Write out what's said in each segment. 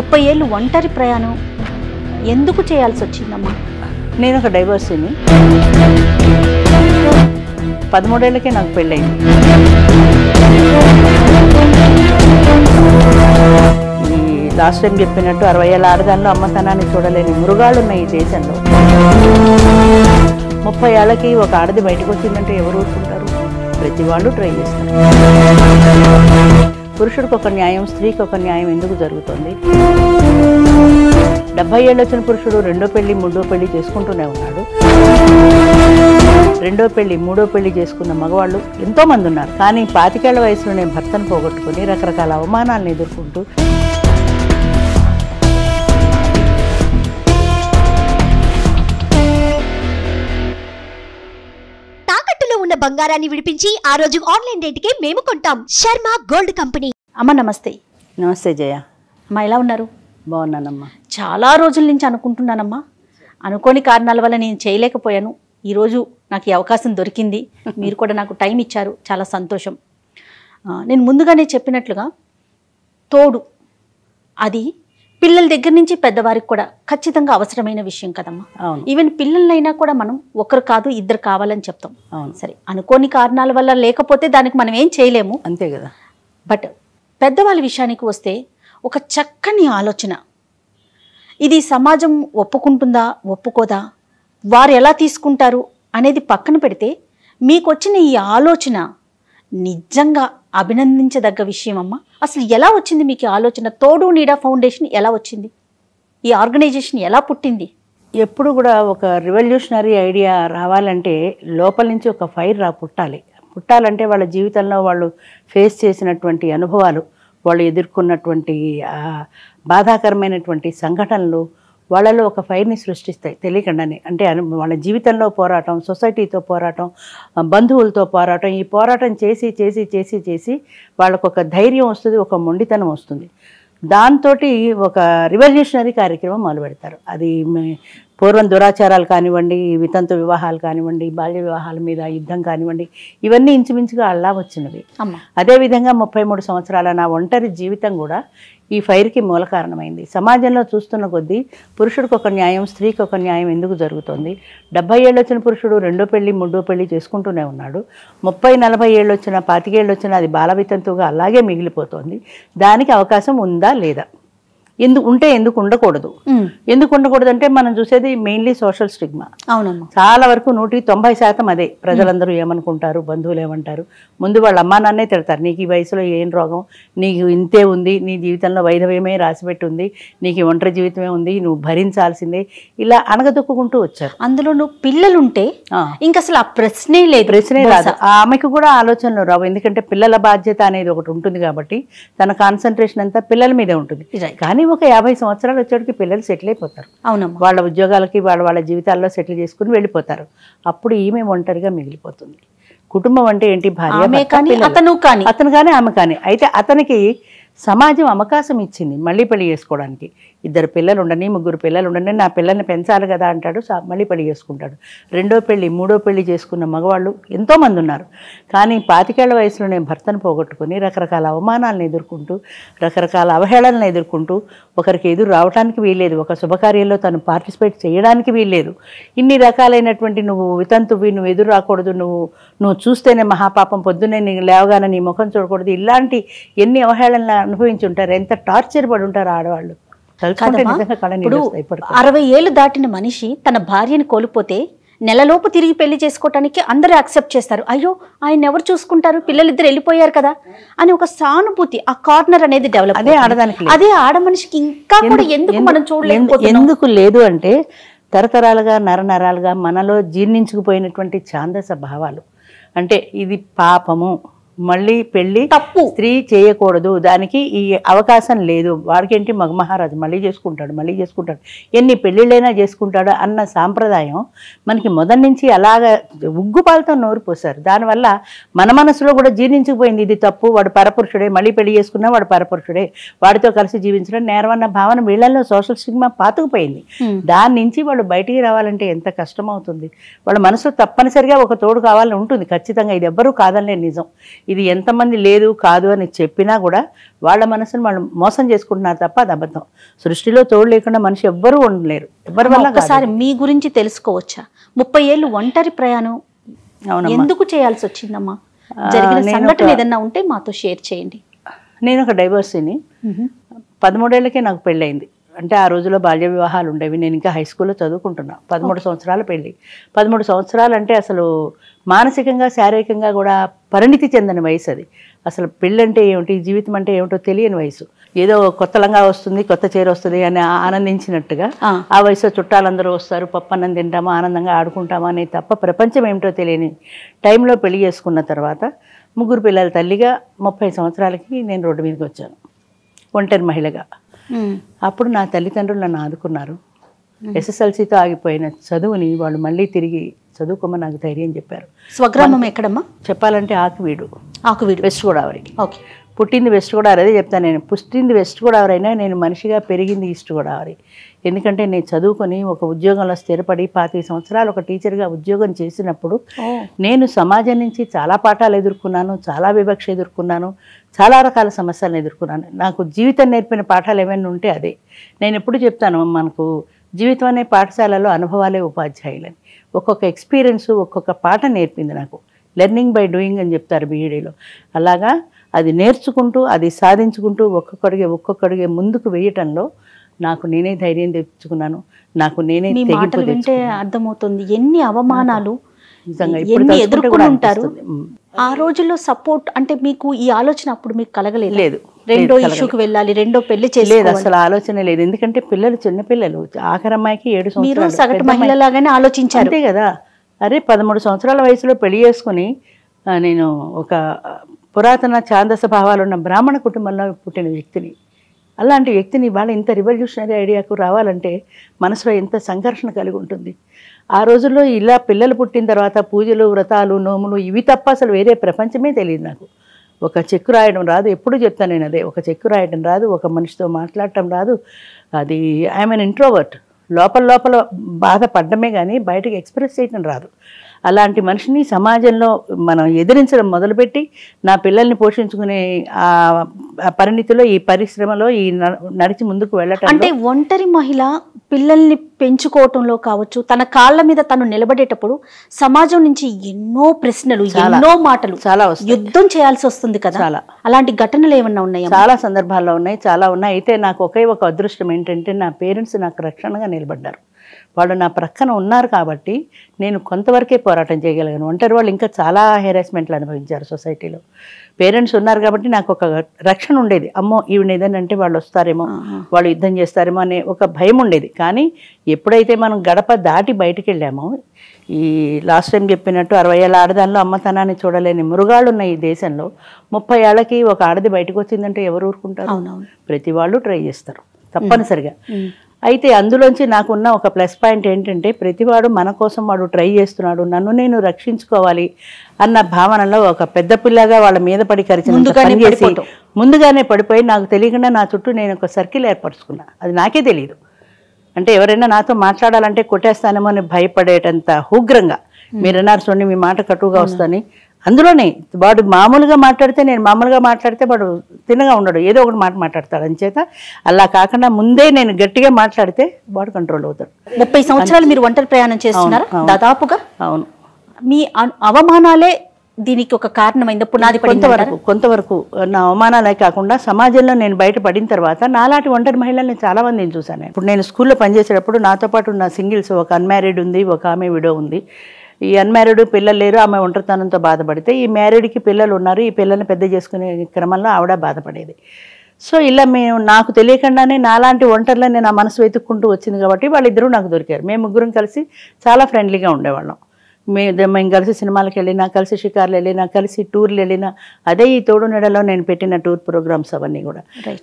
30 ఏళ్ళు ఒంటరి ప్రయాణం ఎందుకు చేయాల్సి వచ్చిందమ్మా? నేను ఒక డైవర్సిని. 13 ఏళ్ళకే నాకు పెళ్ళయింది. ఈ లాస్ట్ టైం చెప్పినట్టు 60 ఏళ్ళ ఆడదానిలో అమ్మతనాన్ని చూడలేని మృగాలు ఉన్నాయి ఈ దేశంలో. 30 ఏళ్ళకి ఒక ఆడది బయటకు వచ్చిందంటే ఎవరు ఊరుకుంటారు? ప్రతి వాళ్ళు ట్రై చేస్తారు. పురుషుడికి ఒక న్యాయం, స్త్రీకి ఒక న్యాయం ఎందుకు జరుగుతుంది? 70 ఏళ్ళు వచ్చిన పురుషుడు రెండో పెళ్లి మూడో పెళ్లి చేసుకుంటూనే ఉన్నాడు. రెండో పెళ్లి మూడో పెళ్లి చేసుకున్న మగవాళ్ళు ఎంతోమంది ఉన్నారు. కానీ 25 ఏళ్ల వయసులోనే భర్తను పోగొట్టుకుని రకరకాల అవమానాలను ఎదుర్కొంటూ ఉన్న బంగారాన్ని విడిపించి ఆ రోజు ఆన్లైన్ రేటుకే మేము కొంటాం. Sharma gold company. అమ్మ నమస్తే. నమస్తే జయ. అమ్మ ఎలా ఉన్నారు? బాగున్నానమ్మా. చాలా రోజుల నుంచి అనుకుంటున్నానమ్మా, అనుకోని కారణాల వల్ల నేను చేయలేకపోయాను. ఈరోజు నాకు ఈ అవకాశం దొరికింది. మీరు కూడా నాకు టైం ఇచ్చారు, చాలా సంతోషం. నేను ముందుగానే చెప్పినట్లుగా తోడు అది పిల్లల దగ్గర నుంచి పెద్దవారికి కూడా ఖచ్చితంగా అవసరమైన విషయం కదమ్మా. ఈవెన్ పిల్లలైనా కూడా మనం ఒకరు కాదు ఇద్దరు కావాలని చెప్తాం. సరే, అనుకోని కారణాల వల్ల లేకపోతే దానికి మనం ఏం చేయలేము, అంతే కదా. బట్ పెద్దవాళ్ళ విషయానికి వస్తే ఒక చక్కని ఆలోచన. ఇది సమాజం ఒప్పుకుంటుందా ఒప్పుకోదా, వారు ఎలా తీసుకుంటారు అనేది పక్కన పెడితే మీకు వచ్చిన ఈ ఆలోచన నిజంగా అభినందించదగ్గ విషయం అమ్మ. అసలు ఎలా వచ్చింది మీకు ఆలోచన? తోడు నీడ ఫౌండేషన్ ఎలా వచ్చింది? ఈ ఆర్గనైజేషన్ ఎలా పుట్టింది? ఎప్పుడు కూడా ఒక రివల్యూషనరీ ఐడియా రావాలంటే లోపల నుంచి ఒక ఫైర్ పుట్టాలంటే వాళ్ళ జీవితంలో వాళ్ళు ఫేస్ చేసినటువంటి అనుభవాలు, వాళ్ళు ఎదుర్కొన్నటువంటి బాధాకరమైనటువంటి సంఘటనలు వాళ్ళలో ఒక ఫైర్ని సృష్టిస్తాయి తెలియకుండానే. అంటే వాళ్ళ జీవితంలో పోరాటం, సొసైటీతో పోరాటం, బంధువులతో పోరాటం, ఈ పోరాటం చేసి చేసి చేసి చేసి వాళ్ళకు ఒక ధైర్యం వస్తుంది, ఒక మొండితనం వస్తుంది. దాంతో ఒక రివల్యూషనరీ కార్యక్రమం మొదలు పెడతారు. అది పూర్వం దురాచారాలు కానివ్వండి, వితంతు వివాహాలు కానివ్వండి, బాల్య వివాహాల మీద యుద్ధం కానివ్వండి, ఇవన్నీ ఇంచుమించుగా అలా వచ్చినవి. అదేవిధంగా 33 సంవత్సరాల నా ఒంటరి జీవితం కూడా ఈ ఫైర్కి మూల కారణమైంది. సమాజంలో చూస్తున్న కొద్దీ పురుషుడికి ఒక న్యాయం, స్త్రీకి ఒక న్యాయం ఎందుకు జరుగుతుంది? 70 ఏళ్ళు వచ్చిన పురుషుడు రెండో పెళ్లి మూడో పెళ్లి చేసుకుంటూనే ఉన్నాడు. 30-40 ఏళ్ళు వచ్చిన 25 ఏళ్ళు వచ్చినా అది బాల వితంతువుగా అలాగే మిగిలిపోతుంది. దానికి అవకాశం ఉందా లేదా? ఎందుకు ఉండకూడదు? ఎందుకు ఉండకూడదు అంటే మనం చూసేది మెయిన్లీ సోషల్ స్టిగ్మా. అవునమ్మా. చాలా వరకు 190% అదే. ప్రజలందరూ ఏమనుకుంటారు, బంధువులు ఏమంటారు, ముందు వాళ్ళ అమ్మా నాన్నే తిడతారు. నీకు ఈ వయసులో ఏం రోగం, నీకు ఇంతే ఉంది, నీ జీవితంలో వైధవ్యమే రాసిపెట్టి ఉంది, నీకు ఒంటరి జీవితమే ఉంది, నువ్వు భరించాల్సిందే, ఇలా అణగదొక్కుంటూ వచ్చారు. అందులో నువ్వు పిల్లలుంటే ఇంకా అసలు ఆ ప్రశ్నే రాదు. ఆమెకు కూడా ఆలోచనలు రావు. ఎందుకంటే పిల్లల బాధ్యత అనేది ఒకటి ఉంటుంది కాబట్టి తన కాన్సన్ట్రేషన్ అంతా పిల్లల మీదే ఉంటుంది. కానీ ఒక 50 సంవత్సరాలు వచ్చేటికి పిల్లలు సెటిల్ అయిపోతారు. అవునమ్మా. వాళ్ళ ఉద్యోగాలకి వాళ్ళ జీవితాల్లో సెటిల్ చేసుకుని వెళ్ళిపోతారు. అప్పుడు ఈమె ఒంటరిగా మిగిలిపోతుంది. కుటుంబం అంటే ఏంటి? భార్య, అతను కానీ ఆమె కానీ. అయితే అతనికి సమాజం అవకాశం ఇచ్చింది మళ్ళీ పెళ్లి చేసుకోవడానికి. 2 పిల్లలు ఉండని, 3 పిల్లలు ఉండని, నా పిల్లల్ని పెంచాలి కదా అంటాడు, మళ్ళీ పెళ్లి చేసుకుంటాడు. రెండో పెళ్లి మూడో పెళ్లి చేసుకున్న మగవాళ్ళు ఎంతోమంది ఉన్నారు. కానీ 25 ఏళ్ల వయసులోనే భర్తను పోగొట్టుకుని రకరకాల అవమానాలను ఎదుర్కొంటూ, రకరకాల అవహేళనలను ఎదుర్కొంటూ, ఒకరికి ఎదురు రావడానికి వీల్లేదు, ఒక శుభకార్యంలో తను పార్టిసిపేట్ చేయడానికి వీల్లేదు. ఇన్ని రకాలైనటువంటి నువ్వు వితంతువి, నువ్వు ఎదురు రాకూడదు, నువ్వు చూస్తేనే మహాపాపం, పొద్దున్నే నీ లేవగానే నీ ముఖం చూడకూడదు, ఇలాంటి ఎన్ని అవహేళనలు అనుభవించి ఉంటారు, ఎంత టార్చర్ పడి ఉంటారు ఆడవాళ్ళు. 60 ఏళ్ళు దాటిన మనిషి తన భార్యని కోల్పోతే నెలలోపు తిరిగి పెళ్లి చేసుకోవటానికి అందరూ యాక్సెప్ట్ చేస్తారు. అయ్యో ఆయన ఎవరు చూసుకుంటారు, పిల్లలిద్దరు వెళ్ళిపోయారు కదా అని ఒక సానుభూతి, ఆ కార్నర్ అనేది డెవలప్. అదే ఆడదానికి, అదే ఆడ మనిషికి ఇంకా కూడా ఎందుకు మనం చూడలేకపోతున్నాం? ఎందుకు లేదు అంటే తరతరాలుగా నరనరాలుగా మనలో జీర్ణించుకుపోయినటువంటి ఛాందస భావాలు. అంటే ఇది పాపము, మళ్ళీ పెళ్ళి తప్పు, స్త్రీ చేయకూడదు, దానికి ఈ అవకాశం లేదు, వాడికేంటి మగ మహారాజు మళ్ళీ చేసుకుంటాడు, ఎన్ని పెళ్ళిళ్ళైనా చేసుకుంటాడు అన్న సాంప్రదాయం మనకి మొదటి నుంచి అలాగ ఉగ్గుపాలతో నోరు పోసారు. దానివల్ల మన మనసులో కూడా జీర్ణించుకుపోయింది, ఇది తప్పు, వాడు పరపురుషుడే, మళ్ళీ పెళ్లి చేసుకున్నా వాడు పరపురుషుడే, వాడితో కలిసి జీవించడం నేరం అన్న భావన వీళ్ళల్లో సోషల్ స్టిగ్మా పాతుకుపోయింది. దాని నుంచి వాళ్ళు బయటికి రావాలంటే ఎంత కష్టం అవుతుంది. వాళ్ళ మనసులో తప్పనిసరిగా ఒక తోడు కావాలని ఉంటుంది ఖచ్చితంగా, ఇది ఎవ్వరూ కాదనిలే నిజం. ఇది ఎంతమంది లేదు కాదు అని చెప్పినా కూడా వాళ్ళ మనసును వాళ్ళు మోసం చేసుకుంటున్నారు తప్ప అది అబద్ధం. సృష్టిలో తోడు లేకుండా మనిషి ఎవ్వరూ ఉండలేరు, ఎవరి వల్ల. ఒకసారి మీ గురించి తెలుసుకోవచ్చా? 30 ఏళ్ళు ఒంటరి ప్రయాణం ఎందుకు చేయాల్సి వచ్చిందమ్మా? జరిగిన సంఘటన ఏదన్నా ఉంటే మాతో షేర్ చేయండి. నేను ఒక డైవర్సీని. 13 ఏళ్ళకే నాకు పెళ్ళయింది. అంటే ఆ రోజుల్లో బాల్య వివాహాలు ఉండేవి. నేను ఇంకా హై స్కూల్లో చదువుకుంటున్నా. 13 సంవత్సరాల పెళ్ళి. 13 సంవత్సరాలు అంటే అసలు మానసికంగా శారీరకంగా కూడా పరిణితి చెందని వయసు అది. అసలు పెళ్ళి అంటే ఏమిటి, జీవితం అంటే ఏమిటో తెలియని వయసు. ఏదో కొత్త లంగా వస్తుంది, కొత్త చీర వస్తుంది అని ఆనందించినట్టుగా ఆ వయసులో చుట్టాలందరూ వస్తారు, పప్పన్నం తింటామా, ఆనందంగా ఆడుకుంటామా అని తప్ప ప్రపంచం ఏమిటో తెలియని టైంలో పెళ్లి చేసుకున్న తర్వాత 3 పిల్లల తల్లిగా 30 సంవత్సరాలకి నేను రోడ్డు మీదకి వచ్చాను, ఒంటరి మహిళగా. అప్పుడు నా తల్లిదండ్రులు నన్ను ఆదుకున్నారు. SSLCతో ఆగిపోయిన చదువుని వాళ్ళు మళ్ళీ తిరిగి చదువుకోమని నాకు ధైర్యం చెప్పారు. స్వగ్రామం ఎక్కడమ్మా? చెప్పాలంటే ఆకువీడు, వెస్ట్ గోదావరి. ఓకే. పుట్టింది వెస్ట్ గోదావరి, అదే చెప్తాను నేను. పుట్టింది వెస్ట్ గోదావరి అయినా నేను మనిషిగా పెరిగింది ఈస్ట్ గోదావరి. ఎందుకంటే నేను చదువుకొని ఒక ఉద్యోగంలో స్థిరపడి 25 సంవత్సరాలు ఒక టీచర్గా ఉద్యోగం చేసినప్పుడు నేను సమాజం నుంచి చాలా పాఠాలు ఎదుర్కొన్నాను, చాలా వివక్ష ఎదుర్కొన్నాను, చాలా రకాల సమస్యలను ఎదుర్కొన్నాను. నాకు జీవితం నేర్పిన పాఠాలు ఏమైనా ఉంటే అదే. నేను ఎప్పుడు చెప్తాను, మనకు జీవితం అనే పాఠశాలలో అనుభవాలే ఉపాధ్యాయులని. ఒక్కొక్క ఎక్స్పీరియన్స్ ఒక్కొక్క పాఠ నేర్పింది నాకు. లెర్నింగ్ బై డూయింగ్ అని చెప్తారు BEdలో. అలాగా అది నేర్చుకుంటూ అది సాధించుకుంటూ ఒక్కొక్కడిగే ముందుకు వేయటంలో నాకు నేనే ధైర్యం తెచ్చుకున్నాను. నాకు నేనే మాటలు వింటే అర్థమవుతుంది ఎన్ని అవమానాలు ఎన్ని ఎదుర్కొని ఉంటారు. ఆ రోజుల్లో సపోర్ట్ అంటే మీకు ఈ ఆలోచన అప్పుడు మీకు కలగలేదు? లేదు. రెండో ఇష్యూకి వెళ్ళాలి, రెండో పెళ్లి లేదు, అసలు ఆలోచన లేదు. ఎందుకంటే పిల్లలు చిన్నపిల్లలు. ఆఖరి అమ్మాయికి 7 సంవత్సరాలు. మీరు సగటు మహిళలాగానే ఆలోచించారు. అంతే కదా. అరే 13 సంవత్సరాల వయసులో పెళ్లి చేసుకుని నేను ఒక పురాతన ఛాందస భావాలు ఉన్న బ్రాహ్మణ కుటుంబంలో పుట్టిన వ్యక్తిని. అలాంటి వ్యక్తిని వాళ్ళ ఇంత రివల్యూషనరీ ఐడియాకు రావాలంటే మనసులో ఎంత సంఘర్షణ కలిగి ఉంటుంది. ఆ రోజుల్లో ఇలా పిల్లలు పుట్టిన తర్వాత పూజలు, వ్రతాలు, నోములు ఇవి తప్ప అసలు వేరే ప్రపంచమే తెలియదు నాకు. ఒక చెక్కు రాయడం రాదు, ఎప్పుడు చెప్తాను నేను అదే. ఒక చెక్కు రాయడం రాదు, ఒక మనిషితో మాట్లాడటం రాదు. అది ఐఎమ్ ఎన్ ఇంట్రోవర్ట్. లోపల బాధపడమే కానీ బయటకు ఎక్స్ప్రెస్ చేయడం రాదు. అలాంటి మనిషిని సమాజంలో మనం ఎదిరించడం మొదలుపెట్టి నా పిల్లల్ని పోషించుకునే ఆ పరిణితిలో ఈ పరిశ్రమలో ఈ నడిచి ముందుకు వెళ్ళటం. అంటే ఒంటరి మహిళ పిల్లల్ని పెంచుకోవటంలో కావచ్చు, తన కాళ్ళ మీద తను నిలబడేటప్పుడు సమాజం నుంచి ఎన్నో ప్రశ్నలు, ఎన్నో మాటలు, చాలా యుద్ధం చేయాల్సి వస్తుంది కదా. అలాంటి ఘటనలు ఏమన్నా ఉన్నాయా? చాలా సందర్భాల్లో ఉన్నాయి, చాలా ఉన్నాయి. అయితే నాకు ఒకే ఒక అదృష్టం ఏంటంటే నా పేరెంట్స్ నాకు రక్షణగా నిలబడ్డారు. వాళ్ళు నా ప్రక్కన ఉన్నారు కాబట్టి నేను కొంతవరకే పోరాటం చేయగలిగాను. ఒంటరి వాళ్ళు ఇంకా చాలా హెరాస్మెంట్లు అనుభవించారు సొసైటీలో. పేరెంట్స్ ఉన్నారు కాబట్టి నాకు ఒక రక్షణ ఉండేది. అమ్మో ఈవిడ ఏదైనా అంటే వాళ్ళు వస్తారేమో, వాళ్ళు యుద్ధం చేస్తారేమో అనే ఒక భయం ఉండేది. కానీ ఎప్పుడైతే మనం గడప దాటి బయటికి వెళ్ళామో, ఈ లాస్ట్ టైం చెప్పినట్టు 60 ఏళ్ళ ఆడదానిలో అమ్మతనాన్ని చూడలేని మృగాళ్ళు ఉన్న ఈ దేశంలో 30 ఏళ్ళకి ఒక ఆడది బయటకు వచ్చిందంటే ఎవరు ఊరుకుంటారు? ప్రతి వాళ్ళు ట్రై చేస్తారు తప్పనిసరిగా. అయితే అందులోంచి నాకున్న ఒక ప్లస్ పాయింట్ ఏంటంటే ప్రతివాడు మన కోసం వాడు ట్రై చేస్తున్నాడు, నన్ను నేను రక్షించుకోవాలి అన్న భావనలో ఒక పెద్ద పిల్లగా వాళ్ళ మీద పడి ముందుగానే పడిపోయి నాకు తెలియకుండా నా చుట్టూ నేను ఒక సర్కిల్ ఏర్పరచుకున్నా. అది నాకే తెలియదు. అంటే ఎవరైనా నాతో మాట్లాడాలంటే కొట్టేస్తానేమో అని భయపడేటంత ఉగ్రంగా. మీరన్నారు చూడండి మీ మాట కటువుగా వస్తుంది. అందులోనే వాడు మామూలుగా మాట్లాడితే నేను మామూలుగా మాట్లాడితే వాడు తిన్నగా ఉండడు, ఏదో ఒకటి మాట్లాడతాడు. అంచేత అలా కాకుండా ముందే నేను గట్టిగా మాట్లాడితే వాడు కంట్రోల్ అవుతాడు. 30 సంవత్సరాలు మీరు ఒంటరి ప్రయాణం చేస్తున్నారు దాదాపుగా. అవును. మీ అవమానాలే దీనికి ఒక కారణమైంది, పునాది కొంతవరకు నా అవమానాలే కాకుండా సమాజంలో నేను బయటపడిన తర్వాత నాలాంటి ఒంటరి మహిళల్ని చాలా మందిని చూశాను. ఇప్పుడు నేను స్కూల్లో పనిచేసేటప్పుడు నాతో పాటు ఉన్న సింగిల్స్, ఒక అన్మ్యారీడ్ ఉంది, ఒక ఆమె విడో ఉంది. ఈ అన్మ్యారీడ్ పిల్లలు లేరు, ఆమె ఒంటరితనంతో బాధపడితే, ఈ మ్యారీడ్కి పిల్లలు ఉన్నారు, ఈ పిల్లల్ని పెద్ద చేసుకునే క్రమంలో ఆవిడ బాధపడేది. సో ఇలా నాకు తెలియకుండానే నాలాంటి ఒంటరిలో నా మనసు వెతుక్కుంటూ వచ్చింది కాబట్టి వాళ్ళిద్దరూ నాకు దొరికారు. మేము ముగ్గురం కలిసి చాలా ఫ్రెండ్లీగా ఉండేవాళ్ళం. మేము కలిసి సినిమాలకు వెళ్ళినా, కలిసి షికార్లు వెళ్ళినా, కలిసి టూర్లు వెళ్ళినా, అదే ఈ తోడు నెడలో నేను పెట్టిన టూర్ ప్రోగ్రామ్స్ అవన్నీ కూడా.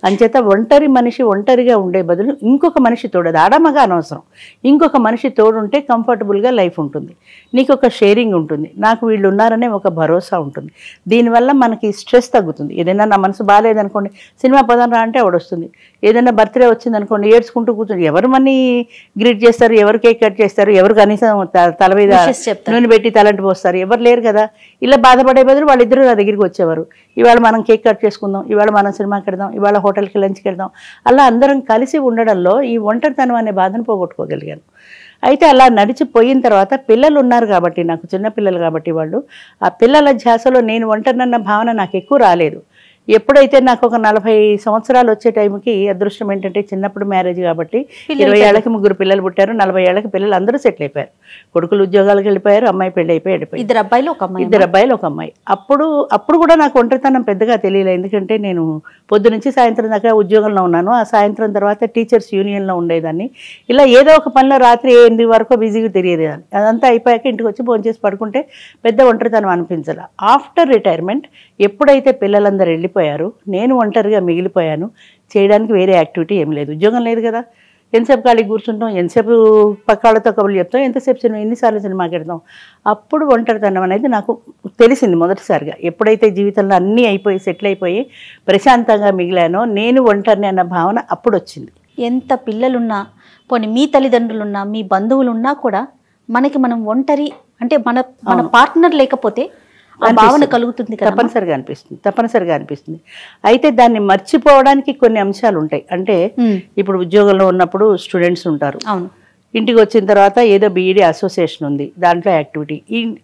అంచేత ఒంటరి మనిషి ఒంటరిగా ఉండే బదులు ఇంకొక మనిషి తోడు, అది ఆడమగా అనవసరం, ఇంకొక మనిషి తోడుంటే కంఫర్టబుల్గా లైఫ్ ఉంటుంది, నీకు ఒక షేరింగ్ ఉంటుంది, నాకు వీళ్ళు ఉన్నారనే ఒక భరోసా ఉంటుంది. దీనివల్ల మనకి స్ట్రెస్ తగ్గుతుంది. ఏదైనా నా మనసు బాగాలేదనుకోండి, సినిమా పదం రా అంటే వస్తుంది. ఏదైనా బర్త్డే వచ్చిందనుకోండి, ఏడ్చుకుంటూ కూర్చొని ఎవరు మనీ గ్రీట్ చేస్తారు, ఎవరు కేక్ కట్ చేస్తారు, ఎవరు కనీసం తల మీద నూనె పెట్టి తలంటి పోస్తారు, ఎవరు లేరు కదా. ఇలా బాధపడే బదులు వాళ్ళిద్దరూ నా దగ్గరికి వచ్చేవారు. ఇవాళ మనం కేక్ కట్ చేసుకుందాం, ఇవాళ మనం సినిమాకి వెళ్దాం, ఇవాళ హోటల్కి లంచ్కి వెళ్దాం. అలా అందరం కలిసి ఉండడంలో ఈ ఒంటరితనం అనే బాధను పోగొట్టుకోగలిగాను. అయితే అలా నడిచిపోయిన తర్వాత పిల్లలు ఉన్నారు కాబట్టి, నాకు చిన్న పిల్లలు కాబట్టి, వాళ్ళు ఆ పిల్లల ధ్యాసలో నేను ఒంటరినన్న భావన నాకు ఎక్కువ రాలేదు. ఎప్పుడైతే నాకు ఒక 40 సంవత్సరాలు వచ్చే టైంకి అదృష్టం ఏంటంటే చిన్నప్పుడు మ్యారేజ్ కాబట్టి 20 ఏళ్ళకి 3 పిల్లలు పుట్టారు, 40 ఏళ్ళకి పిల్లలు అందరూ సెటిల్ అయిపోయారు. కొడుకులు ఉద్యోగాలకు వెళ్ళిపోయారు, అమ్మాయి పెళ్ళి అయిపోయి వెళ్ళిపోయి 2 అబ్బాయిలు 1 అమ్మాయి. 2 అబ్బాయిలు 1 అమ్మాయి. అప్పుడు కూడా నాకు ఒంటరితనం పెద్దగా తెలియలేదు. ఎందుకంటే నేను పొద్దు నుంచి సాయంత్రం దాకా ఉద్యోగంలో ఉన్నాను. ఆ సాయంత్రం తర్వాత టీచర్స్ యూనియన్లో ఉండేదాన్ని. ఇలా ఏదో ఒక పనిలో రాత్రి 8 వరకు బిజీగా తిరిగేదాన్ని. అదంతా అయిపోయాక ఇంటికి వచ్చి భోంచేసి పడుకుంటే పెద్ద ఒంటరితనం అనిపించాల. ఆఫ్టర్ రిటైర్మెంట్ ఎప్పుడైతే పిల్లలందరూ వెళ్ళిపోయారు, నేను ఒంటరిగా మిగిలిపోయాను. చేయడానికి వేరే యాక్టివిటీ ఏం లేదు, ఉద్యోగం లేదు కదా. ఎంతసేపు ఖాళీకి కూర్చుంటాం, ఎంతసేపు పక్క వాళ్ళతో కబుర్లు చెప్తాం, ఎంతసేపు ఎన్నిసార్లు సినిమాకి వెళ్తాం. అప్పుడు ఒంటరితనం అనేది నాకు తెలిసింది మొదటిసారిగా. ఎప్పుడైతే జీవితంలో అన్నీ అయిపోయి సెటిల్ అయిపోయి ప్రశాంతంగా మిగిలానో నేను ఒంటరిని అన్న భావన అప్పుడు వచ్చింది. ఎంత పిల్లలున్నా, పోనీ మీ తల్లిదండ్రులున్నా, మీ బంధువులున్నా కూడా మనం ఒంటరి అంటే మన పార్ట్నర్ లేకపోతే ఆ భావన కలుగుతుంది కదా. తప్పనిసరిగా అనిపిస్తుంది. అయితే దాన్ని మర్చిపోవడానికి కొన్ని అంశాలు ఉంటాయి. అంటే ఇప్పుడు ఉద్యోగంలో ఉన్నప్పుడు స్టూడెంట్స్ ఉంటారు, ఇంటికి వచ్చిన తర్వాత ఏదో బీఈడీ అసోసియేషన్ ఉంది, దాంట్లో యాక్టివిటీ.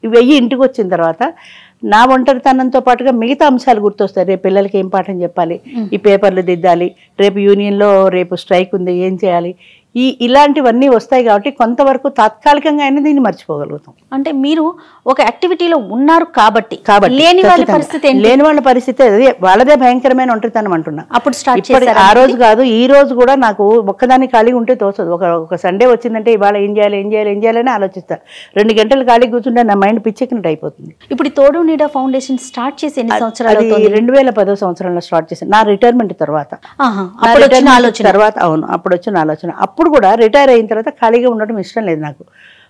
ఇవి ఇంటికి వచ్చిన తర్వాత నా ఒంటరితనంతో పాటుగా మిగతా అంశాలు గుర్తొస్తాయి. రేపు పిల్లలకి ఏం పాఠం చెప్పాలి, ఈ పేపర్లు దిద్దాలి, రేపు యూనియన్లో రేపు స్ట్రైక్ ఉంది, ఏం చేయాలి, ఇలాంటివన్నీ వస్తాయి. కాబట్టి కొంతవరకు తాత్కాలికంగా అయినా దీన్ని మర్చిపోగలుగుతాం. అంటే మీరు ఒక యాక్టివిటీలో ఉన్నారు కాబట్టి లేని వాళ్ళ పరిస్థితి అదే, వాళ్ళదే భయంకరమైన ఒంటరితనం అంటున్నా. అప్పుడు స్టార్ట్ ఆ రోజు కాదు, ఈ రోజు కూడా నాకు ఒక్కదాన్ని ఖాళీగా ఉంటే తోచదు. ఒక సండే వచ్చిందంటే ఇవాళ ఏం చేయాలని ఆలోచిస్తా. 2 గంటలు ఖాళీ కూర్చుంటే నా మైండ్ పిచ్చెక్కినట్టు అయిపోతుంది. ఇప్పుడు తోడు నీడ ఫౌండేషన్ స్టార్ట్ చేసి ఎన్ని సంవత్సరాలు? 2010 సంవత్సరంలో స్టార్ట్ చేశాను, నా రిటైర్మెంట్ తర్వాత. అవును, అప్పుడు వచ్చిన ఆలోచన. అప్పుడు కూడా రిటైర్ అయిన తర్వాత ఖాళీగా ఉండడం ఇష్టం లేదు నాకు.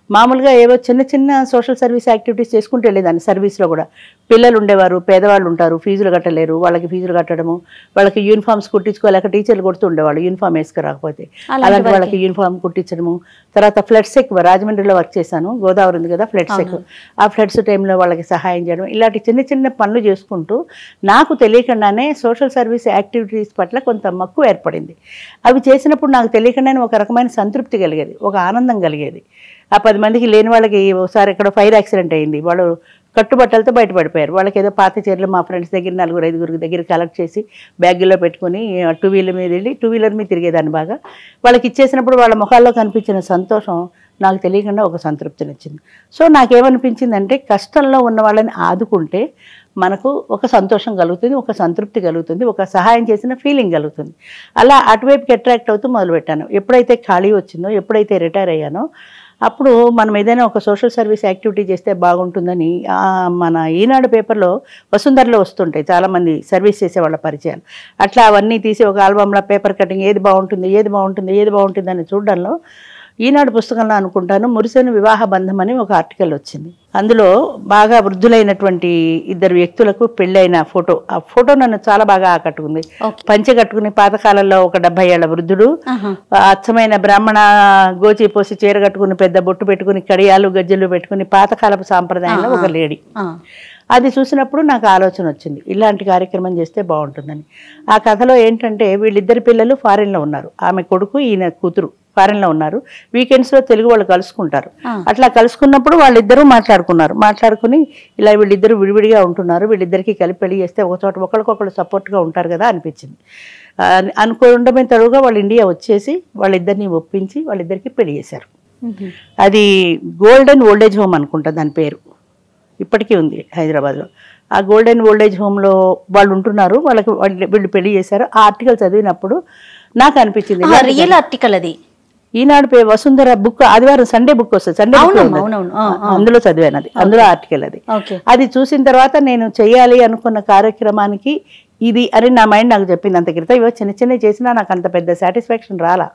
మామూలుగా ఏవో చిన్న సోషల్ సర్వీస్ యాక్టివిటీస్ చేసుకుంటూ వెళ్ళేదాన్ని. సర్వీస్లో కూడా పిల్లలు ఉండేవారు, పేదవాళ్ళు ఉంటారు, ఫీజులు కట్టలేరు, వాళ్ళకి ఫీజులు కట్టడము, వాళ్ళకి యూనిఫామ్స్ కుట్టించుకోలేక టీచర్లు కొడుతూ ఉండేవాళ్ళు యూనిఫామ్ వేసుకురాకపోతే, అలాంటి వాళ్ళకి యూనిఫామ్ కుట్టించడము. తర్వాత ఫ్లడ్స్ ఎక్కువ, రాజమండ్రిలో వర్క్ చేశాను, గోదావరి ఉంది కదా, ఫ్లడ్స్ ఎక్కువ. ఆ ఫ్లడ్స్ టైంలో వాళ్ళకి సహాయం చేయడం, ఇలాంటి చిన్న పనులు చేసుకుంటూ నాకు తెలియకుండానే సోషల్ సర్వీస్ యాక్టివిటీస్ పట్ల కొంత మక్కువ ఏర్పడింది. అవి చేసినప్పుడు నాకు తెలియకుండానే ఒక రకమైన సంతృప్తి కలిగేది, ఒక ఆనందం కలిగేది. ఆ 10 మందికి లేని వాళ్ళకి ఒకసారి ఎక్కడ ఫైర్ యాక్సిడెంట్ అయింది, వాళ్ళు కట్టుబట్టలతో బయటపడిపోయారు. వాళ్ళకి ఏదో పాత చీరలు మా ఫ్రెండ్స్ దగ్గర 4-5 దగ్గర కలెక్ట్ చేసి బ్యాగుల్లో పెట్టుకుని 2 వీలర్ మీద వెళ్ళి 2 వీలర్ మీద తిరిగేదాన్ని బాగా. వాళ్ళకి ఇచ్చేసినప్పుడు వాళ్ళ ముఖాల్లో కనిపించిన సంతోషం నాకు తెలియకుండా ఒక సంతృప్తినిచ్చింది. సో నాకేమనిపించిందంటే కష్టంలో ఉన్న వాళ్ళని ఆదుకుంటే మనకు ఒక సంతోషం కలుగుతుంది, ఒక సంతృప్తి కలుగుతుంది, ఒక సహాయం చేసిన ఫీలింగ్ కలుగుతుంది. అలా అటువైపుకి అట్రాక్ట్ అవుతూ మొదలుపెట్టాను. ఎప్పుడైతే ఖాళీ వచ్చిందో, ఎప్పుడైతే రిటైర్ అయ్యానో, అప్పుడు మనం ఏదైనా ఒక సోషల్ సర్వీస్ యాక్టివిటీ చేస్తే బాగుంటుందని మన ఈనాడు పేపర్లో వసుంధరలో వస్తుంటాయి చాలామంది సర్వీస్ చేసే వాళ్ళ పరిచయాలు. అట్లా అవన్నీ తీసి ఒక ఆల్బంలో పేపర్ కటింగ్ ఏది బాగుంటుంది అని చూడడంలో ఈనాడు పుస్తకంలో అనుకుంటాను మురిసెను వివాహ బంధం అని ఒక ఆర్టికల్ వచ్చింది. అందులో బాగా వృద్ధులైనటువంటి 2 వ్యక్తులకు పెళ్ళైన ఫోటో, ఆ ఫోటో నన్ను చాలా బాగా ఆకట్టుకుంది. పంచె కట్టుకుని పాతకాలంలో ఒక 70 ఏళ్ల వృద్ధుడు, అచ్చమైన బ్రాహ్మణ గోచి పోసి చీర కట్టుకుని పెద్ద బొట్టు పెట్టుకుని కడియాలు గజ్జలు పెట్టుకుని పాతకాలపు సాంప్రదాయంలో ఒక లేడీ. అది చూసినప్పుడు నాకు ఆలోచన వచ్చింది, ఇలాంటి కార్యక్రమం చేస్తే బాగుంటుందని. ఆ కథలో ఏంటంటే వీళ్ళిద్దరి పిల్లలు ఫారిన్లో ఉన్నారు, ఆమె కొడుకు ఈయన కూతురు ఫారిన్లో ఉన్నారు. వీకెండ్స్లో తెలుగు వాళ్ళు కలుసుకుంటారు. అట్లా కలుసుకున్నప్పుడు వాళ్ళిద్దరూ మాట్లాడుకుని ఇలా వీళ్ళిద్దరూ విడివిడిగా ఉంటున్నారు, వీళ్ళిద్దరికీ కలిపి పెళ్లి చేస్తే ఒక చోట ఒకరికొకరు సపోర్ట్గా ఉంటారు కదా అనిపించింది. అనుకోవడమే తరువుగా వాళ్ళు ఇండియా వచ్చేసి వాళ్ళిద్దరిని ఒప్పించి వాళ్ళిద్దరికీ పెళ్లి చేశారు. అది గోల్డెన్ ఓల్డేజ్ హోమ్ అనుకుంటా దాని పేరు, ఇప్పటికీ ఉంది హైదరాబాద్లో. ఆ గోల్డెన్ ఓల్డేజ్ హోమ్లో వాళ్ళు ఉంటున్నారు, వీళ్ళు పెళ్లి చేశారు. ఆ ఆర్టికల్ చదివినప్పుడు నాకు అనిపించింది, రియల్ ఆర్టికల్ అది. ఈనాడు వసుంధర బుక్ ఆదివారం సండే బుక్ వస్తుంది, సండే అందులో చదివాను అది, అందులో ఆర్టికల్ అది. అది చూసిన తర్వాత నేను చేయాలి అనుకున్న కార్యక్రమానికి ఇది అని నా మైండ్ నాకు చెప్పింది. అంత క్రితం ఇవో చిన్న చేసినా నాకు అంత పెద్ద సాటిస్ఫాక్షన్ రాలా.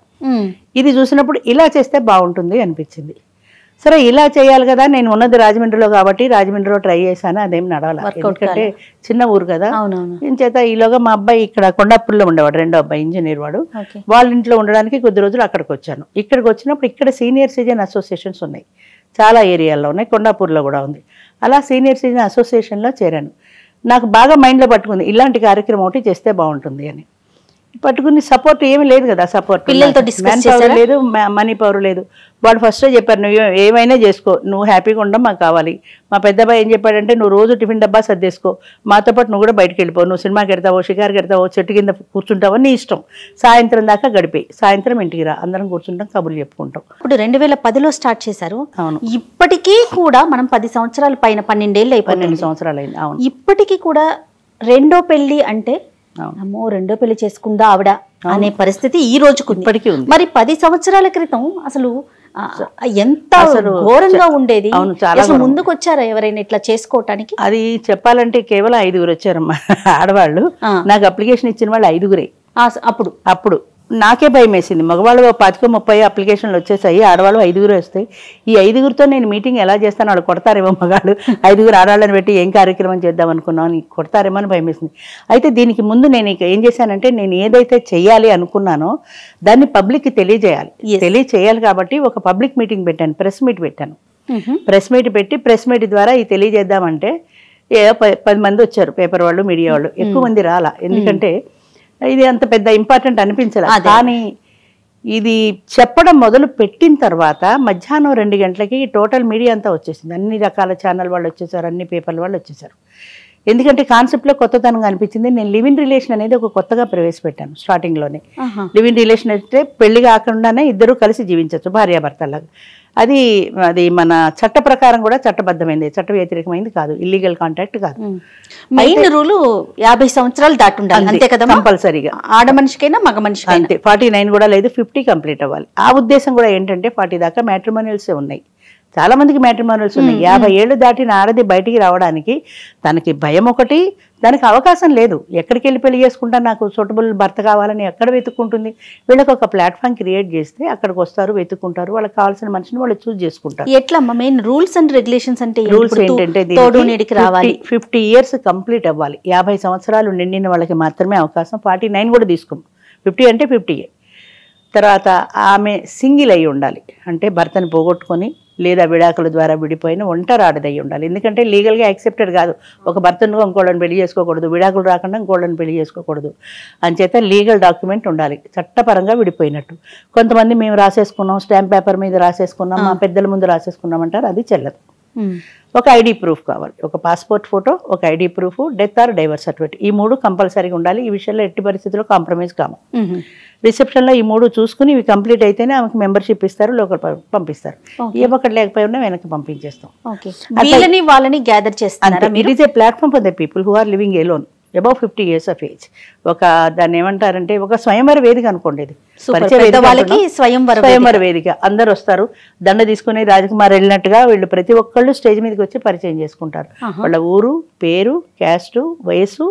ఇది చూసినప్పుడు ఇలా చేస్తే బాగుంటుంది అనిపించింది. సరే ఇలా చేయాలి కదా, నేను ఉన్నది రాజమండ్రిలో కాబట్టి రాజమండ్రిలో ట్రై చేశాను, అదేం నడవాలి, ఎందుకంటే చిన్న ఊరు కదా. చేత ఈలోగా మా అబ్బాయి ఇక్కడ కొండాపూర్లో ఉండేవాడు, 2వ అబ్బాయి ఇంజనీర్ వాడు. వాళ్ళ ఇంట్లో ఉండడానికి కొద్ది రోజులు అక్కడికి వచ్చాను. ఇక్కడికి వచ్చినప్పుడు ఇక్కడ సీనియర్ సిటిజన్ అసోసియేషన్స్ ఉన్నాయి, చాలా ఏరియాల్లో ఉన్నాయి, కొండాపూర్లో కూడా ఉంది. అలా సీనియర్ సిటిజన్ అసోసియేషన్లో చేరాను. నాకు బాగా మైండ్లో పట్టుకుంది ఇలాంటి కార్యక్రమం ఒకటి చేస్తే బాగుంటుంది అని. పట్టుకుని సపోర్ట్ ఏమీ లేదు కదా, సపోర్ట్ పిల్లలతో discuss మ్యాన్ పవర్ లేదు, మనీ పవర్ లేదు. వాడు ఫస్ట్ చెప్పారు నువ్వు ఏమైనా చేసుకో, నువ్వు హ్యాపీగా ఉండడం మాకు కావాలి. మా పెద్దబాయ్ ఏం చెప్పాడంటే నువ్వు రోజు టిఫిన్ డబ్బా సర్దేసుకో, మాతో పాటు నువ్వు కూడా బయటకు వెళ్ళిపో, నువ్వు సినిమాకి వెళ్తావో షికార్కి వెళ్తావో చెట్టు కింద కూర్చుంటావో నీ ఇష్టం, సాయంత్రం దాకా గడిపే, సాయంత్రం ఇంటికి రా, అందరం కూర్చుంటాం కబుర్లు చెప్పుకుంటాం. ఇప్పుడు 2010లో స్టార్ట్ చేశారు. అవును. ఇప్పటికీ కూడా మనం 10 సంవత్సరాల పైన 12 ఏళ్ళు అయిపోయింది. 12 సంవత్సరాలు అయింది. అవును. ఇప్పటికీ కూడా రెండో పెళ్లి అంటే అవును. అమ్మో రెండో పెళ్లి చేసుకుందా ఆవిడ అనే పరిస్థితి ఈ రోజుకు ఇప్పటికీ ఉంది. మరి 10 సంవత్సరాల క్రితం అసలు ఎంత ఘోరంగా ఉండేది. అవును, చాలా అసలు ముందుకు వచ్చారా ఎవరైనా ఇట్లా చేసుకోవటానికి? అది చెప్పాలంటే కేవలం 5 వచ్చారమ్మా ఆడవాళ్ళు. నాకు అప్లికేషన్ ఇచ్చిన వాళ్ళు 5. అప్పుడు నాకే భయం వేసింది. మగవాళ్ళు 25-30 అప్లికేషన్లు వచ్చేసాయి, ఆడవాళ్ళు 5 వస్తాయి. ఈ 5తో నేను మీటింగ్ ఎలా చేస్తాను, వాళ్ళు కొడతారేమో, మగాళ్ళు 5 ఆడవాళ్ళని పెట్టి ఏం కార్యక్రమం చేద్దాం అనుకున్నాను, కొడతారేమో అని భయం వేసింది. అయితే దీనికి ముందు నేను ఏం చేశానంటే నేను ఏదైతే చెయ్యాలి అనుకున్నానో దాన్ని పబ్లిక్కి తెలియజేయాలి కాబట్టి ఒక పబ్లిక్ మీటింగ్ పెట్టాను, ప్రెస్ మీట్ పెట్టాను. ప్రెస్ మీట్ పెట్టి ప్రెస్ మీట్ ద్వారా ఇది తెలియజేద్దామంటే 10 మంది వచ్చారు, పేపర్ వాళ్ళు, మీడియా వాళ్ళు. ఎక్కువ మంది రాలా, ఎందుకంటే ఇది అంత పెద్ద ఇంపార్టెంట్ అనిపించలే. కానీ ఇది చెప్పడం మొదలు పెట్టిన తర్వాత మధ్యాహ్నం 2 గంటలకి టోటల్ మీడియా అంతా వచ్చేసింది. అన్ని రకాల ఛానల్ వాళ్ళు వచ్చేసారు, అన్ని పేపర్ల వాళ్ళు వచ్చేసారు. ఎందుకంటే కాన్సెప్ట్లో కొత్తతనంగా అనిపించింది. నేను లివ్ ఇన్ రిలేషన్ అనేది ఒక కొత్తగా ప్రవేశపెట్టాను స్టార్టింగ్లోనే. లివ్ ఇన్ రిలేషన్ అంటే పెళ్లి కాకుండానే ఇద్దరు కలిసి జీవించవచ్చు, భార్యాభర్తలాగా. అది మన చట్ట ప్రకారం కూడా చట్టబద్ధమైంది, చట్ట వ్యతిరేకమైంది కాదు, ఇల్లీగల్ కాంటాక్ట్ కాదు. మెయిన్ రూల్ 50 సంవత్సరాలు దాటుండాలి, అంతే కదా కంపల్సరీగా, ఆడ మనిషికైనా మగ మనిషికైనా. అంతే. 49 కూడా లేదు, 50 కంప్లీట్ అవ్వాలి. ఆ ఉద్దేశం కూడా ఏంటంటే 40 దాకా మ్యాట్రిమోనియల్సే ఉన్నాయి, చాలా మందికి మ్యాట్రిమోనియల్స్ ఉన్నాయి. 50 ఏళ్ళు దాటిన ఆడది బయటికి రావడానికి తనకి భయం ఒకటి, దానికి అవకాశం లేదు. ఎక్కడికి వెళ్ళి పెళ్లి చేసుకుంటా, నాకు సూటబుల్ భర్త కావాలని ఎక్కడ వెతుక్కుంటుంది? వీళ్ళకి ఒక ప్లాట్ఫామ్ క్రియేట్ చేస్తే అక్కడికి వస్తారు, వెతుక్కుంటారు, వాళ్ళకి కావాల్సిన మనిషిని వాళ్ళు చూస్ చేసుకుంటారు. ఎట్లా మెయిన్ రూల్స్ అండ్ రెగ్యులేషన్స్ అంటే రూల్స్ ఏంటంటే 50 ఇయర్స్ కంప్లీట్ అవ్వాలి. 50 సంవత్సరాలు నిండిన వాళ్ళకి మాత్రమే అవకాశం. 49 కూడా తీసుకోం, 50 అంటే 50. తర్వాత ఆమె సింగిల్ అయి ఉండాలి, అంటే భర్తను పోగొట్టుకొని లేదా విడాకుల ద్వారా విడిపోయిన ఒంటరి ఆడదై ఉండాలి. ఎందుకంటే లీగల్గా యాక్సెప్టెడ్ కాదు, ఒక భర్తను ఇంకోళ్ళని పెళ్లి చేసుకోకూడదు, విడాకులు రాకుండా ఇంకోళ్ళని పెళ్లి చేసుకోకూడదు. అంచేత లీగల్ డాక్యుమెంట్ ఉండాలి, చట్టపరంగా విడిపోయినట్టు. కొంతమంది మేము రాసేసుకున్నాం, స్టాంప్ పేపర్ మీద రాసేసుకున్నాం, మా పెద్దల ముందు రాసేసుకున్నాం అంటారు, అది చెల్లదు. ఒక ఐడి ప్రూఫ్ కావాలి, ఒక పాస్పోర్ట్ ఫోటో, ఒక ID proof, death or divorce certificate, ఈ 3 కంపల్సరీగా ఉండాలి. ఈ విషయంలో ఎట్టి పరిస్థితుల్లో కాంప్రమైజ్ కాము. రిసెప్షన్లో ఈ 3 చూసుకుని ఇవి కంప్లీట్ అయితేనే ఆమెకు మెంబర్షిప్ ఇస్తారు, లోకల్ పంపిస్తారు. ఏ ఒక్కటి లేకపోయినా వెనక్కి పంపించేస్తాం. వాళ్ళని గ్యాదర్ చేస్తారు. It is a platform for the people who are living alone above 50 years of age. ఒక దాన్ని ఏమంటారంటే ఒక స్వయంవర వేదిక అనుకోండి, ఇది స్వయంవర వేదిక. అందరు వస్తారు, దండ తీసుకుని రాజకుమార్ వెళ్ళినట్టుగా వీళ్ళు ప్రతి ఒక్కళ్ళు స్టేజ్ మీదకి వచ్చి పరిచయం చేసుకుంటారు. వాళ్ళ ఊరు, పేరు, క్యాస్ట్, వయసు,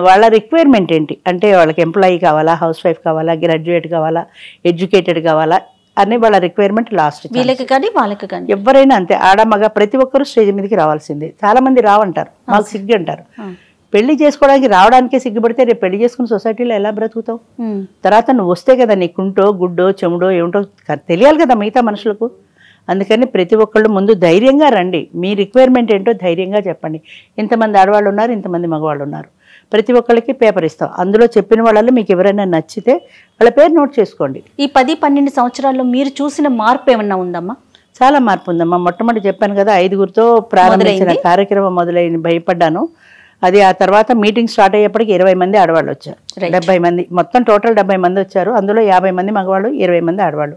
వాళ్ళ రిక్వైర్మెంట్ ఏంటి, అంటే వాళ్ళకి ఎంప్లాయీ కావాలా, హౌస్ వైఫ్ కావాలా, గ్రాడ్యుయేట్ కావాలా, ఎడ్యుకేటెడ్ కావాలా అనే వాళ్ళ రిక్వైర్మెంట్. లాస్ట్ వీళ్ళకి కానీ వాళ్ళకి కానీ ఎవరైనా అంతే, ఆడ మగ ప్రతి ఒక్కరు స్టేజ్ మీదకి రావాల్సిందే. చాలా మంది రావంటారు, మాకు సిగ్గు అంటారు. పెళ్లి చేసుకోవడానికి రావడానికే సిగ్గుపడితే రేపు పెళ్లి చేసుకుని సొసైటీలో ఎలా బ్రతుకుతావు? తర్వాత నువ్వు వస్తే కదా నీకుంటో గుడ్డో చెముడో ఏమిటో తెలియాలి కదా మిగతా మనుషులకు. అందుకని ప్రతి ఒక్కళ్ళు ముందు ధైర్యంగా రండి, మీ రిక్వైర్మెంట్ ఏంటో ధైర్యంగా చెప్పండి. ఇంతమంది ఆడవాళ్ళు ఉన్నారు, ఇంతమంది మగవాళ్ళు ఉన్నారు, ప్రతి ఒక్కళ్ళకి పేపర్ ఇస్తాం. అందులో చెప్పిన వాళ్ళలో మీకు ఎవరైనా నచ్చితే వాళ్ళ పేరు నోట్ చేసుకోండి. ఈ 10-12 సంవత్సరాల్లో మీరు చూసిన మార్పు ఏమన్నా ఉందమ్మా? చాలా మార్పు ఉందమ్మా. మొట్టమొదటి చెప్పాను కదా, 5గురితో ప్రారంభించిన కార్యక్రమం మొదలైన భయపడ్డాను. అది ఆ తర్వాత మీటింగ్ స్టార్ట్ అయ్యేప్పటికి 20 మంది ఆడవాళ్ళు వచ్చారు, 70 మంది మొత్తం టోటల్ 70 మంది వచ్చారు. అందులో 50 మంది మగవాళ్ళు, 20 మంది ఆడవాళ్ళు,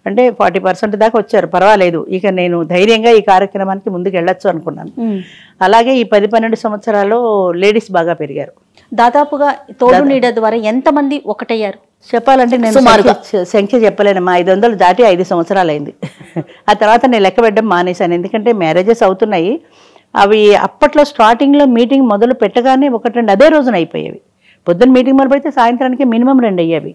అంటే 40% దాకా వచ్చారు. పర్వాలేదు, ఇక నేను ధైర్యంగా ఈ కార్యక్రమానికి ముందుకు వెళ్ళొచ్చు అనుకున్నాను. అలాగే ఈ 10-12 సంవత్సరాల్లో లేడీస్ బాగా పెరిగారు. దాదాపుగా తోడు నీడ ద్వారా ఎంతమంది ఒకటయ్యారు చెప్పాలంటే నేను సంఖ్య చెప్పలేనమ్మా. 500 దాటి 5 సంవత్సరాలు అయింది. ఆ తర్వాత నేను లెక్క పెట్టడం మానేశాను, ఎందుకంటే మ్యారేజెస్ అవుతున్నాయి. అవి అప్పట్లో స్టార్టింగ్లో మీటింగ్ మొదలు పెట్టగానే 1-2 అదే రోజున అయిపోయేవి. పొద్దున్న మీటింగ్ మొదలు పెడితే సాయంత్రానికి మినిమం 2 అయ్యేవి.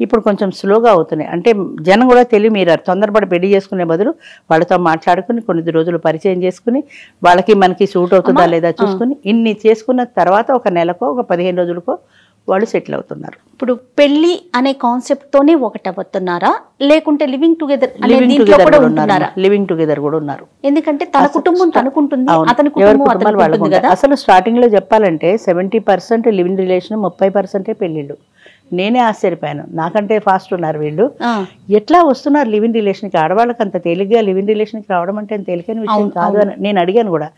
ఇప్పుడు కొంచెం స్లోగా అవుతున్నాయి. అంటే జనం కూడా మీరారు, తొందరపడి పెళ్లి చేసుకునే బదులు వాళ్ళతో మాట్లాడుకుని కొన్ని రోజులు పరిచయం చేసుకుని వాళ్ళకి మనకి సూట్ అవుతుందా లేదా చూసుకుని ఇన్ని చేసుకున్న తర్వాత ఒక నెలకో ఒక 15 రోజులకో వాళ్ళు సెటిల్ అవుతున్నారు. ఇప్పుడు పెళ్లి అనే కాన్సెప్ట్ తోనే ఒకటవుతున్నారా, లేకుంటే లివింగ్ టుగెదర్ అనే లివింగ్ దీంట్లో టుగెదర్ కూడా కూడా ఉంటున్నారా? ఉన్నారు, లివింగ్ టుగెదర్ కూడా ఉన్నారు. ఎందుకంటే తన కుటుంబం తనకుంటుంది, అవును. అతని ఎవరి కుటుంబం కుటుంబాలు అతనికి వాళ్ళకు ఉంటుంది ఉంటాయి. కదా. అసలు స్టార్టింగ్ లో చెప్పాలంటే 70% లివింగ్ రిలేషన్, 30% పెళ్లిళ్ళు. నేనే ఆశ్చర్యపోయాను, నాకంటే ఫాస్ట్ ఉన్నారు వీళ్ళు. ఎట్లా వస్తున్నారు లివింగ్ రిలేషన్కి? ఆడవాళ్ళకి అంత తేలిగ్గా లివింగ్ రిలేషన్కి రావడం అంటే అంత తేలికైన విషయం కాదు అని నేను అడిగాను కూడా.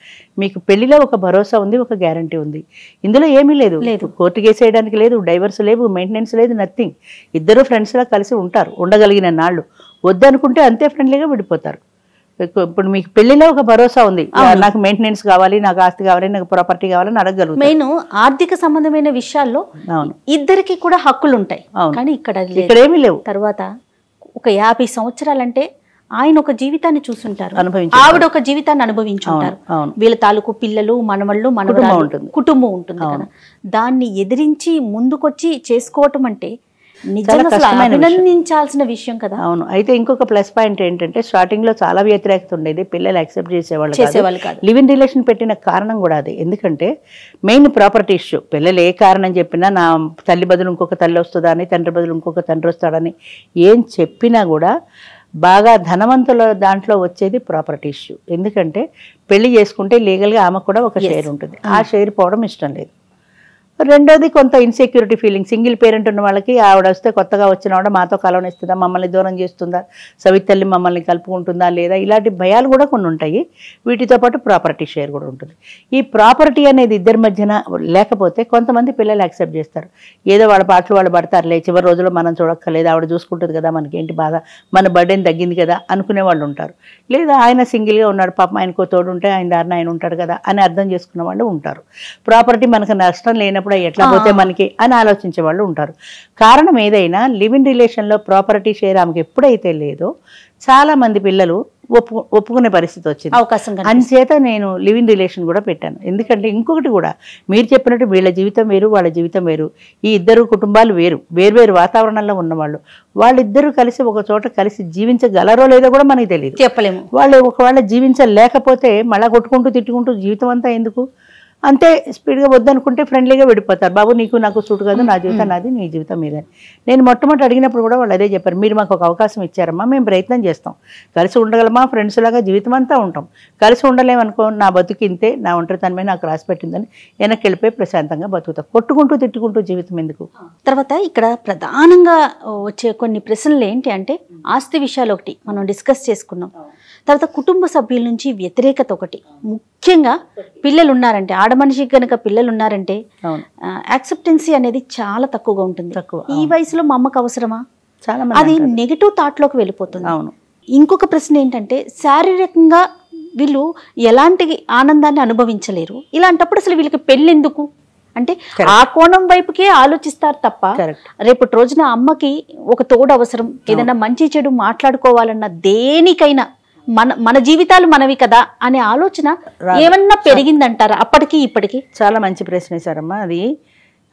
మీకు పెళ్లిలో ఒక భరోసా ఉంది, ఒక గ్యారంటీ ఉంది, ఇందులో ఏమీ లేదు. కోర్టు కేసు వేయడానికి లేదు, డైవర్స్ లేవు, మెయింటెనెన్స్ లేదు, నథింగ్. ఇద్దరు ఫ్రెండ్స్లా కలిసి ఉంటారు ఉండగలిగిన నాళ్ళు. వద్దనుకుంటే అంతే ఫ్రెండ్లీగా విడిపోతారు. ఇప్పుడు మీకు పెళ్లిలో ఒక భరోసా ఉంది, నాకు మెయింటెనెన్స్ కావాలి, నాకు ఆస్తి కావాలి, నాకు ప్రాపర్టీ కావాలని అడగగలుగుతారు. మెయిన్ ఆర్థిక సంబంధమైన విషయాల్లో ఇద్దరికి కూడా హక్కులు ఉంటాయి, కానీ ఇక్కడ ఏమీ లేవు. తర్వాత ఒక 50 సంవత్సరాలంటే ఆయన ఒక జీవితాన్ని చూసుంటారు, ఆవిడ ఒక జీవితాన్ని అనుభవించుంటారు. వీళ్ళ తాలూకు పిల్లలు, మనవళ్ళు, మనవరాలు, కుటుంబం ఉంటుంది కదా. దాన్ని ఎదిరించి ముందుకొచ్చి చేసుకోవటం అంటే అభినందించాల్సిన విషయం కదా. అవును. అయితే ఇంకొక ప్లస్ పాయింట్ ఏంటంటే స్టార్టింగ్ లో చాలా వ్యతిరేకత ఉండేది, పిల్లలు యాక్సెప్ట్ చేసేవాళ్ళు కాదు. లివింగ్ రిలేషన్ పెట్టిన కారణం కూడా అదే. ఎందుకంటే మెయిన్ ప్రాపర్టీ ఇష్యూ. పిల్లలు ఏ కారణం చెప్పినా నా తల్లి బదులు ఇంకొక తల్లి వస్తుందా అని, తండ్రి బదులు ఇంకొక తండ్రి వస్తాడని ఏం చెప్పినా కూడా బాగా ధనవంతుల దాంట్లో వచ్చేది ప్రాపర్టీ ఇష్యూ. ఎందుకంటే పెళ్లి చేసుకుంటే లీగల్గా ఆమెకు కూడా ఒక షేర్ ఉంటుంది, ఆ షేర్ పోవడం ఇష్టం లేదు. రెండోది కొంత ఇన్సెక్యూరిటీ ఫీలింగ్. సింగిల్ పేరెంట్ ఉన్న వాళ్ళకి ఆవిడ వస్తే కొత్తగా వచ్చిన ఆవిడ మాతో కలవనిస్తుందా, మమ్మల్ని దూరం చేస్తుందా, సవితల్లి మమ్మల్ని కలుపుకుంటుందా లేదా, ఇలాంటి భయాలు కూడా కొన్ని ఉంటాయి. వీటితో పాటు ప్రాపర్టీ షేర్ కూడా ఉంటుంది. ఈ ప్రాపర్టీ అనేది ఇద్దరి మధ్యన లేకపోతే కొంతమంది పిల్లలు యాక్సెప్ట్ చేస్తారు. ఏదో వాళ్ళ పాటలు వాళ్ళు పడతారులే, చివరి రోజుల్లో మనం చూడక్కర్లేదు, ఆవిడ చూసుకుంటుంది కదా, మనకి ఏంటి బాధ, మన బర్త్డేని తగ్గింది కదా అనుకునే వాళ్ళు ఉంటారు. లేదా ఆయన సింగిల్గా ఉన్నాడు, పాపం ఆయనకో తోడు ఉంటే ఆయన దారిన ఆయన ఉంటాడు కదా అని అర్థం చేసుకున్న వాళ్ళు ఉంటారు. ప్రాపర్టీ మనకు నష్టం లేనప్పుడు ఎట్లా పోతే మనకి అని ఆలోచించే వాళ్ళు ఉంటారు. కారణం ఏదైనా లివింగ్ రిలేషన్లో ప్రాపర్టీ షేర్ ఆమెకి ఎప్పుడైతే లేదో చాలా మంది పిల్లలు ఒప్పుకునే పరిస్థితి వచ్చింది, అవకాశం. అందుచేత నేను లివింగ్ రిలేషన్ కూడా పెట్టాను. ఎందుకంటే ఇంకొకటి కూడా మీరు చెప్పినట్టు వీళ్ళ జీవితం వేరు, వాళ్ళ జీవితం వేరు. ఈ ఇద్దరు కుటుంబాలు వేరు, వేరు వాతావరణంలో ఉన్నవాళ్ళు. వాళ్ళిద్దరూ కలిసి ఒక చోట కలిసి జీవించగలరో లేదో కూడా మనకి తెలియదు, చెప్పలేము. వాళ్ళు ఒకవేళ జీవించలేకపోతే మళ్ళీ కొట్టుకుంటూ తిట్టుకుంటూ జీవితం అంతా ఎందుకు, అంతే స్పీడ్గా వద్దనుకుంటే ఫ్రెండ్లీగా విడిపోతారు. బాబు నీకు నాకు సూట్ కాదు, నా జీవితం నాది, నీ జీవితం మీదని. నేను మొట్టమొదటి అడిగినప్పుడు కూడా వాళ్ళు అదే చెప్పారు, మీరు మాకు ఒక అవకాశం ఇచ్చారమ్మా, మేము ప్రయత్నం చేస్తాం, కలిసి ఉండగలమా, ఫ్రెండ్స్ లాగా జీవితం అంతా ఉంటాం. కలిసి ఉండలేమనుకో, నా బతుకింతే, నా ఒంటరితనమే నాకు రాసి పెట్టిందని వెనక్కి వెళ్ళిపోయి ప్రశాంతంగా బతుకుతాం. కొట్టుకుంటూ తిట్టుకుంటూ జీవితం ఎందుకు. తర్వాత ఇక్కడ ప్రధానంగా వచ్చే కొన్ని ప్రశ్నలు ఏంటి అంటే, ఆస్తి విషయాలు ఒకటి మనం డిస్కస్ చేసుకున్నాం. తర్వాత కుటుంబ సభ్యుల నుంచి వ్యతిరేకత ఒకటి, ముఖ్యంగా పిల్లలు ఉన్నారంటే, ఆడ మనిషికి కనుక పిల్లలు ఉన్నారంటే యాక్సెప్టెన్సీ అనేది చాలా తక్కువగా ఉంటుంది. ఈ వయసులో మా అమ్మకు అవసరమా, చాలా అది నెగిటివ్ థాట్ లోకి వెళ్ళిపోతుంది. అవును. ఇంకొక ప్రశ్న ఏంటంటే, శారీరకంగా వీళ్ళు ఎలాంటి ఆనందాన్ని అనుభవించలేరు, ఇలాంటప్పుడు అసలు వీళ్ళకి పెళ్ళెందుకు అంటే ఆ కోణం వైపుకే ఆలోచిస్తారు తప్ప, రేపటి రోజున అమ్మకి ఒక తోడు అవసరం, ఏదైనా మంచి చెడు మాట్లాడుకోవాలన్న దేనికైనా మన జీవితాలు మనవి కదా అనే ఆలోచన ఏమన్నా పెరిగిందంటారా అప్పటికి ఇప్పటికి? చాలా మంచి ప్రశ్న వేశారమ్మా.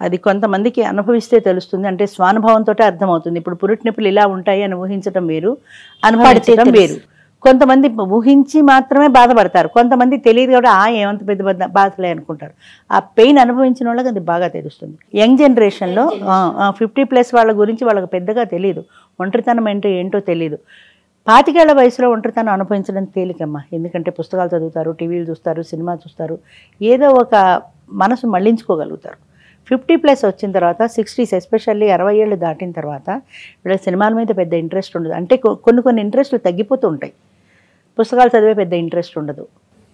అది కొంతమందికి అనుభవిస్తే తెలుస్తుంది, అంటే స్వానుభవంతో అర్థమవుతుంది. ఇప్పుడు పురిటి నొప్పులు ఇలా ఉంటాయి అని ఊహించడం వేరు, అనుభవించడం వేరు. కొంతమంది ఊహించి మాత్రమే బాధపడతారు, కొంతమంది తెలియదు కూడా ఏమంత పెద్ద బాధలే అనుకుంటారు. ఆ పెయిన్ అనుభవించిన వాళ్ళకి అది బాగా తెలుస్తుంది. యంగ్ జనరేషన్లో 50+ వాళ్ళ గురించి వాళ్ళకి పెద్దగా తెలియదు, ఒంటరితనం ఏంటో తెలియదు. 25 ఏళ్ల వయసులో ఒంటరితనం అనుభవించడం తేలికమ్మా. ఎందుకంటే పుస్తకాలు చదువుతారు, టీవీలు చూస్తారు, సినిమా చూస్తారు, ఏదో ఒక మనసు మళ్లించుకోగలుగుతారు. 50+ వచ్చిన తర్వాత 60s ఎస్పెషల్లీ 60 ఏళ్ళు దాటిన తర్వాత వీళ్ళకి సినిమాల మీద పెద్ద ఇంట్రెస్ట్ ఉండదు. అంటే కొన్ని ఇంట్రెస్ట్లు తగ్గిపోతూ ఉంటాయి. పుస్తకాలు చదివే పెద్ద ఇంట్రెస్ట్ ఉండదు,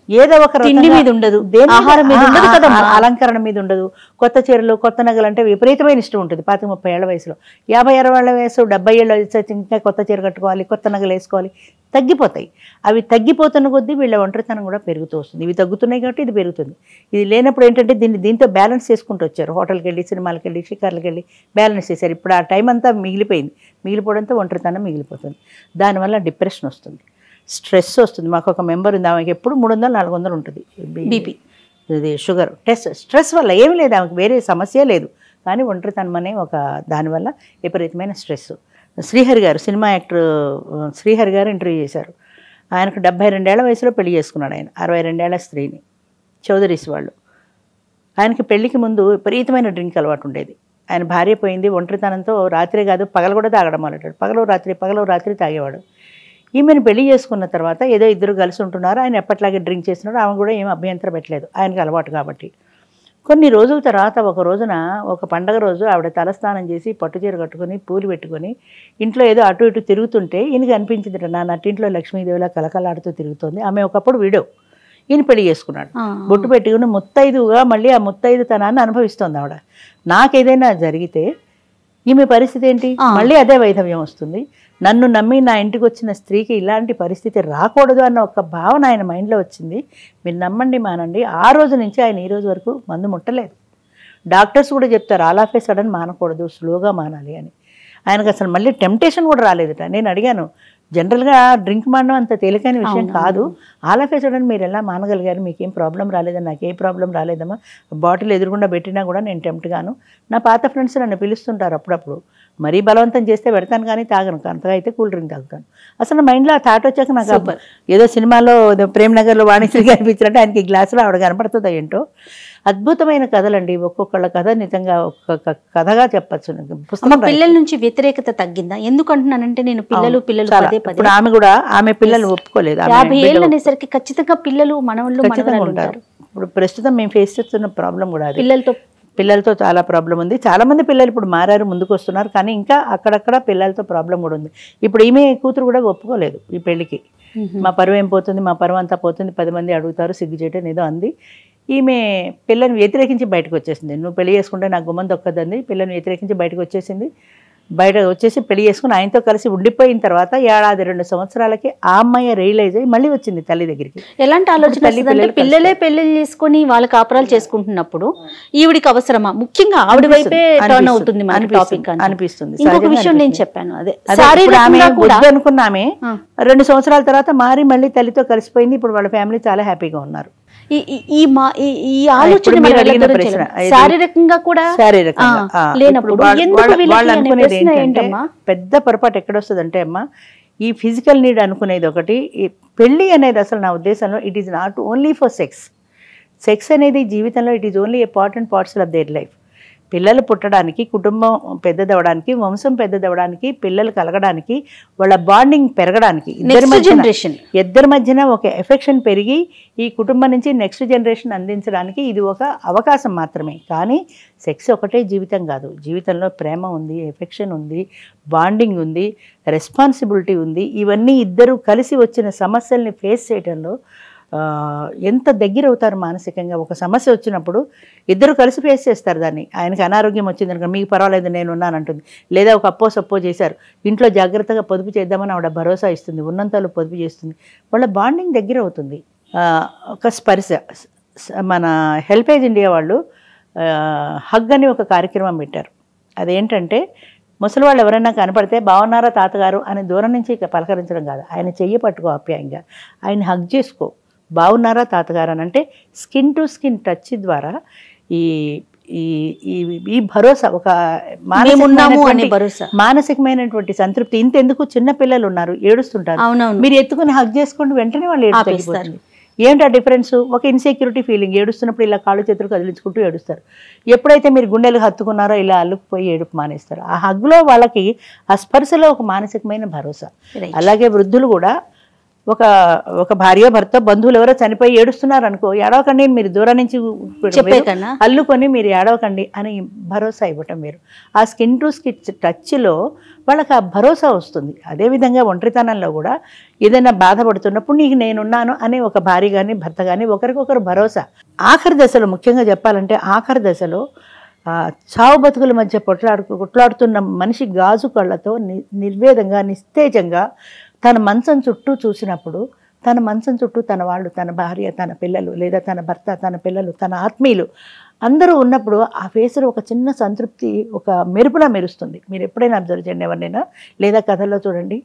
ఏదో ఒక తిండి మీద ఉండదు, ఆహారం మీద ఉండదు కదా, అలంకరణ మీద ఉండదు. కొత్త చీరలు, కొత్త నగలు అంటే విపరీతమైన ఇష్టం ఉంటుంది 25-30 ఏళ్ల వయసులో. 50-60 ఏళ్ల వయసు, 70 ఏళ్ళ వయసు ఇంకా కొత్త చీర కట్టుకోవాలి, కొత్త నగలు వేసుకోవాలి, తగ్గిపోతాయి. అవి తగ్గిపోతున్న కొద్దీ వీళ్ళ ఒంటరితనం కూడా పెరుగుతూ వస్తుంది. ఇవి తగ్గుతున్నాయి కాబట్టి ఇది పెరుగుతుంది. ఇది లేనప్పుడు ఏంటంటే దీంతో బ్యాలెన్స్ చేసుకుంటూ వచ్చారు. హోటల్కి వెళ్ళి, సినిమాలకు వెళ్ళి, షికార్లకు వెళ్ళి బ్యాలెన్స్ చేశారు. ఇప్పుడు ఆ టైం అంతా మిగిలిపోయింది, మిగిలిపోవడంతో ఒంటరితనం మిగిలిపోతుంది. దానివల్ల డిప్రెషన్ వస్తుంది, స్ట్రెస్ వస్తుంది. మాకు ఒక మెంబర్ ఉంది, ఆమెకి ఎప్పుడు 300-400 ఉంటుంది బీపీ, ఇది షుగర్. స్ట్రెస్ వల్ల ఏమి లేదు, ఆమెకు వేరే సమస్య లేదు, కానీ ఒంటరితనం అనే ఒక దానివల్ల విపరీతమైన స్ట్రెస్. శ్రీహరి గారు, సినిమా యాక్టర్ శ్రీహరి గారు ఇంటర్వ్యూ చేశారు. ఆయనకు 72 ఏళ్ల వయసులో పెళ్లి చేసుకున్నాడు. ఆయన 62 ఏళ్ల స్త్రీని, చౌదరీస్ వాళ్ళు. ఆయనకి పెళ్లికి ముందు విపరీతమైన డ్రింక్ అలవాటు ఉండేది. ఆయన భార్య పోయింది, ఒంటరితనంతో రాత్రి కాదు పగలు కూడా తాగడం మొదలెట్టాడు. పగలు రాత్రి తాగేవాడు. ఈమెను పెళ్లి చేసుకున్న తర్వాత ఏదో ఇద్దరు కలిసి ఉంటున్నారు. ఆయన ఎప్పట్లాగే డ్రింక్ చేస్తున్నాడు. ఆమె కూడా ఏం అభ్యంతరం పెట్టలేదు, ఆయనకు అలవాటు కాబట్టి. కొన్ని రోజుల తర్వాత ఒక రోజున ఒక పండగ రోజు ఆవిడ తలస్నానం చేసి పట్టుచీర కట్టుకొని పూలు పెట్టుకొని ఇంట్లో ఏదో అటు ఇటు తిరుగుతుంటే ఈయనకి అనిపించింది, నా నట్టింట్లో లక్ష్మీదేవిలా కలకలాడుతూ తిరుగుతోంది. ఆమె ఒకప్పుడు విడో, ఈయన పెళ్లి చేసుకున్నాడు. బొట్టు పెట్టుకుని ముత్తైదుగా మళ్ళీ ఆ ముత్తైదుతనాన్ని అనుభవిస్తోంది ఆవిడ. నాకేదైనా జరిగితే ఈమె పరిస్థితి ఏంటి? మళ్ళీ అదే వైధవ్యం వస్తుంది. నన్ను నమ్మి నా ఇంటికి వచ్చిన స్త్రీకి ఇలాంటి పరిస్థితి రాకూడదు అన్న ఒక భావన ఆయన మైండ్లో వచ్చింది. మీరు నమ్మండి మానండి, ఆ రోజు నుంచి ఆయన ఈ రోజు వరకు మందు ముట్టలేదు. డాక్టర్స్ కూడా చెప్తారు ఆల్ ఆఫ్ ఏ సడన్ మానకూడదు, స్లోగా మానాలి అని. ఆయనకు అసలు మళ్ళీ టెంప్టేషన్ కూడా రాలేదుట. నేను అడిగాను, జనరల్గా డ్రింక్ మానడం అంత తేలికైన విషయం కాదు, ఆల్ ఆఫ్ ఏ సడన్ మీరు ఎలా మానగలిగారు, మీకేం ప్రాబ్లం రాలేదా? నాకేం ప్రాబ్లం రాలేదమ్మా, బాటిల్ ఎదురుగుండా పెట్టినా కూడా నేను టెంప్ట్ గాను. నా పాత ఫ్రెండ్స్ నన్ను పిలుస్తుంటారు అప్పుడప్పుడు, మరీ బలవంతం చేస్తే పెడతాను కానీ తాగను, అంతగా అయితే కూల్ డ్రింక్ తాగుతాను. అసలు మైండ్లో ఆ థాట్ వచ్చాక నాకు ఏదో సినిమాలో ప్రేమ్ నగర్లో వాణిశ్రీ కనిపించినట్టు ఆయనకి గ్లాసులో ఆవిడ కనపడుతుందో ఏంటో. అద్భుతమైన కథలండి, ఒక్కొక్కళ్ళ కథ నిజంగా ఒక్కొక్క కథగా చెప్పచ్చు. పిల్లల నుంచి వ్యతిరేకత తగ్గిందా? ఎందుకంటున్నానంటే నేను పిల్లలు ఇప్పుడు ఆమె కూడా ఆమె పిల్లలు ఒప్పుకోలేదు. 50 ఏళ్ళు అనేసరికి ఖచ్చితంగా పిల్లలు మనవాళ్ళు ఉంటారు. ఇప్పుడు ప్రస్తుతం మేము ఫేస్ చేస్తున్న ప్రాబ్లం కూడా అది. పిల్లలతో చాలా ప్రాబ్లం ఉంది. చాలా మంది పిల్లలు ఇప్పుడు మారారు, ముందుకు వస్తున్నారు, కానీ ఇంకా అక్కడక్కడ పిల్లలతో ప్రాబ్లం కూడా ఉంది. ఇప్పుడు ఈమె కూతురు కూడా ఒప్పుకోలేదు ఈ పెళ్లికి. మా పరువు ఏం పోతుంది, మా పరువు అంతా పోతుంది, 10 మంది అడుగుతారు, సిగ్గు చేయటం ఏదో అంది. ఈమె పిల్లని వ్యతిరేకించి బయటకు వచ్చేసింది. నువ్వు పెళ్లి చేసుకుంటే నాకు గుమ్మం దొక్కదండి, పిల్లని వ్యతిరేకించి బయటకు వచ్చేసింది. బయట వచ్చేసి పెళ్లి చేసుకుని ఆయనతో కలిసి ఉండిపోయిన తర్వాత 1-2 సంవత్సరాలకి ఆ అమ్మాయి రియలైజ్ అయ్యి మళ్ళీ వచ్చింది తల్లి దగ్గరికి. ఎలాంటి ఆలోచన? పిల్లలే పెళ్లి చేసుకుని వాళ్ళ కాపురాలు చేసుకుంటున్నప్పుడు ఈవిడికి అవసరమా? ముఖ్యంగా ఆవిడ వైపే టర్న్ అవుతుంది అనిపిస్తుంది. ఇంకొక విషయం నేను చెప్పాను, అదే అనుకున్నామే 2 సంవత్సరాల తర్వాత మారి మళ్ళీ తల్లితో కలిసిపోయింది. ఇప్పుడు వాళ్ళ ఫ్యామిలీ చాలా హ్యాపీగా ఉన్నారు. ఈ ఆలోచన శారీరకంగా కూడా లేనప్పుడు వాళ్ళు అనుకునేది ఏంటంటే, పెద్ద పొరపాటు ఎక్కడొస్తుందంటే అమ్మా, ఈ ఫిజికల్ నీడ్ అనుకునేది ఒకటి. ఈ పెళ్ళి అనేది అసలు నా ఉద్దేశంలో it is not only for sex. Sex అనేది జీవితంలో it is only A part and parts of their life. పిల్లలు పుట్టడానికి, కుటుంబం పెద్దదవడానికి, వంశం పెద్దదవడానికి, పిల్లలు కలగడానికి, వాళ్ళ బాండింగ్ పెరగడానికి, ఇద్దరి మధ్యన ఒక ఎఫెక్షన్ పెరిగి ఈ కుటుంబం నుంచి నెక్స్ట్ జనరేషన్ అందించడానికి ఇది ఒక అవకాశం మాత్రమే. కానీ సెక్స్ ఒకటే జీవితం కాదు. జీవితంలో ప్రేమ ఉంది, ఎఫెక్షన్ ఉంది, బాండింగ్ ఉంది, రెస్పాన్సిబిలిటీ ఉంది. ఇవన్నీ ఇద్దరు కలిసి వచ్చిన సమస్యల్ని ఫేస్ చేయడంలో ఎంత దగ్గర అవుతారు మానసికంగా. ఒక సమస్య వచ్చినప్పుడు ఇద్దరు కలిసి ఫేస్ చేస్తారు దాన్ని. ఆయనకి అనారోగ్యం వచ్చింది అనుకో, మీకు పర్వాలేదు నేను ఉన్నానంటుంది. లేదా ఒక అప్పో సప్పో చేశారు, ఇంట్లో జాగ్రత్తగా పొదుపు చేద్దామని ఆవిడ భరోసా ఇస్తుంది, ఉన్నంతలో పొదుపు చేస్తుంది. వాళ్ళ బాండింగ్ దగ్గర అవుతుంది. ఒక స్పర్శ. మన హెల్పేజ్ ఇండియా వాళ్ళు హగ్ అని ఒక కార్యక్రమం పెట్టారు. అదేంటంటే, ముసలి వాళ్ళు ఎవరైనా కనపడితే బాగున్నారా తాతగారు అని దూరం నుంచి పలకరించడం కాదు, ఆయన చెయ్యి పట్టుకో ఆప్యాయంగా, ఆయన హగ్ చేసుకో, బాగున్నారా తాతగారు అని. అంటే స్కిన్ టు స్కిన్ టచ్ ద్వారా ఈ ఈ భరోసా, ఒక మానసికమైనటువంటి సంతృప్తి. ఇంతెందుకు, చిన్న పిల్లలు ఉన్నారు ఏడుస్తుంటారు, మీరు ఎత్తుకుని హగ్ చేసుకోండి, వెంటనే వాళ్ళు ఏడుస్తారు. ఏంటి ఆ డిఫరెన్స్? ఒక ఇన్సెక్యూరిటీ ఫీలింగ్, ఏడుస్తున్నప్పుడు ఇలా కాళ్ళు చేతులు కదిలించుకుంటూ ఏడుస్తారు. ఎప్పుడైతే మీరు గుండెలు హత్తుకున్నారో ఇలా అల్లుకుపోయి ఏడుపు మానేస్తారు. ఆ హగ్లో వాళ్ళకి, ఆ స్పర్శలో ఒక మానసికమైన భరోసా. అలాగే వృద్ధులు కూడా, ఒక భార్య భర్త బంధువులు ఎవరో చనిపోయి ఏడుస్తున్నారు అనుకో, ఏడవకండి, మీరు దూరం నుంచి అల్లుకొని మీరు ఏడవకండి అని భరోసా ఇవ్వటం మీరు. ఆ స్కిన్ టు స్కిన్ టచ్లో వాళ్ళకి ఆ భరోసా వస్తుంది. అదేవిధంగా ఒంటరితనంలో కూడా ఏదైనా బాధపడుతున్నప్పుడు నీకు నేనున్నాను అనే ఒక భార్య కానీ భర్త కానీ ఒకరికొకరు భరోసా. ఆఖరి దశలో, ముఖ్యంగా చెప్పాలంటే ఆఖరి దశలో చావు బతుకుల మధ్య కొట్లాడుతున్న మనిషి గాజు కళ్ళతో నిర్వేదంగా, నిస్తేజంగా తన మంచం చుట్టూ చూసినప్పుడు, తన మంచం చుట్టూ తన వాళ్ళు, తన భార్య, తన పిల్లలు, లేదా తన భర్త, తన పిల్లలు, తన ఆత్మీయులు అందరూ ఉన్నప్పుడు ఆ ఫేస్లో ఒక చిన్న సంతృప్తి, ఒక మెరుపులా మెరుస్తుంది. మీరు ఎప్పుడైనా అబ్జర్వ్ చేయండి ఎవరినైనా, లేదా కథల్లో చూడండి.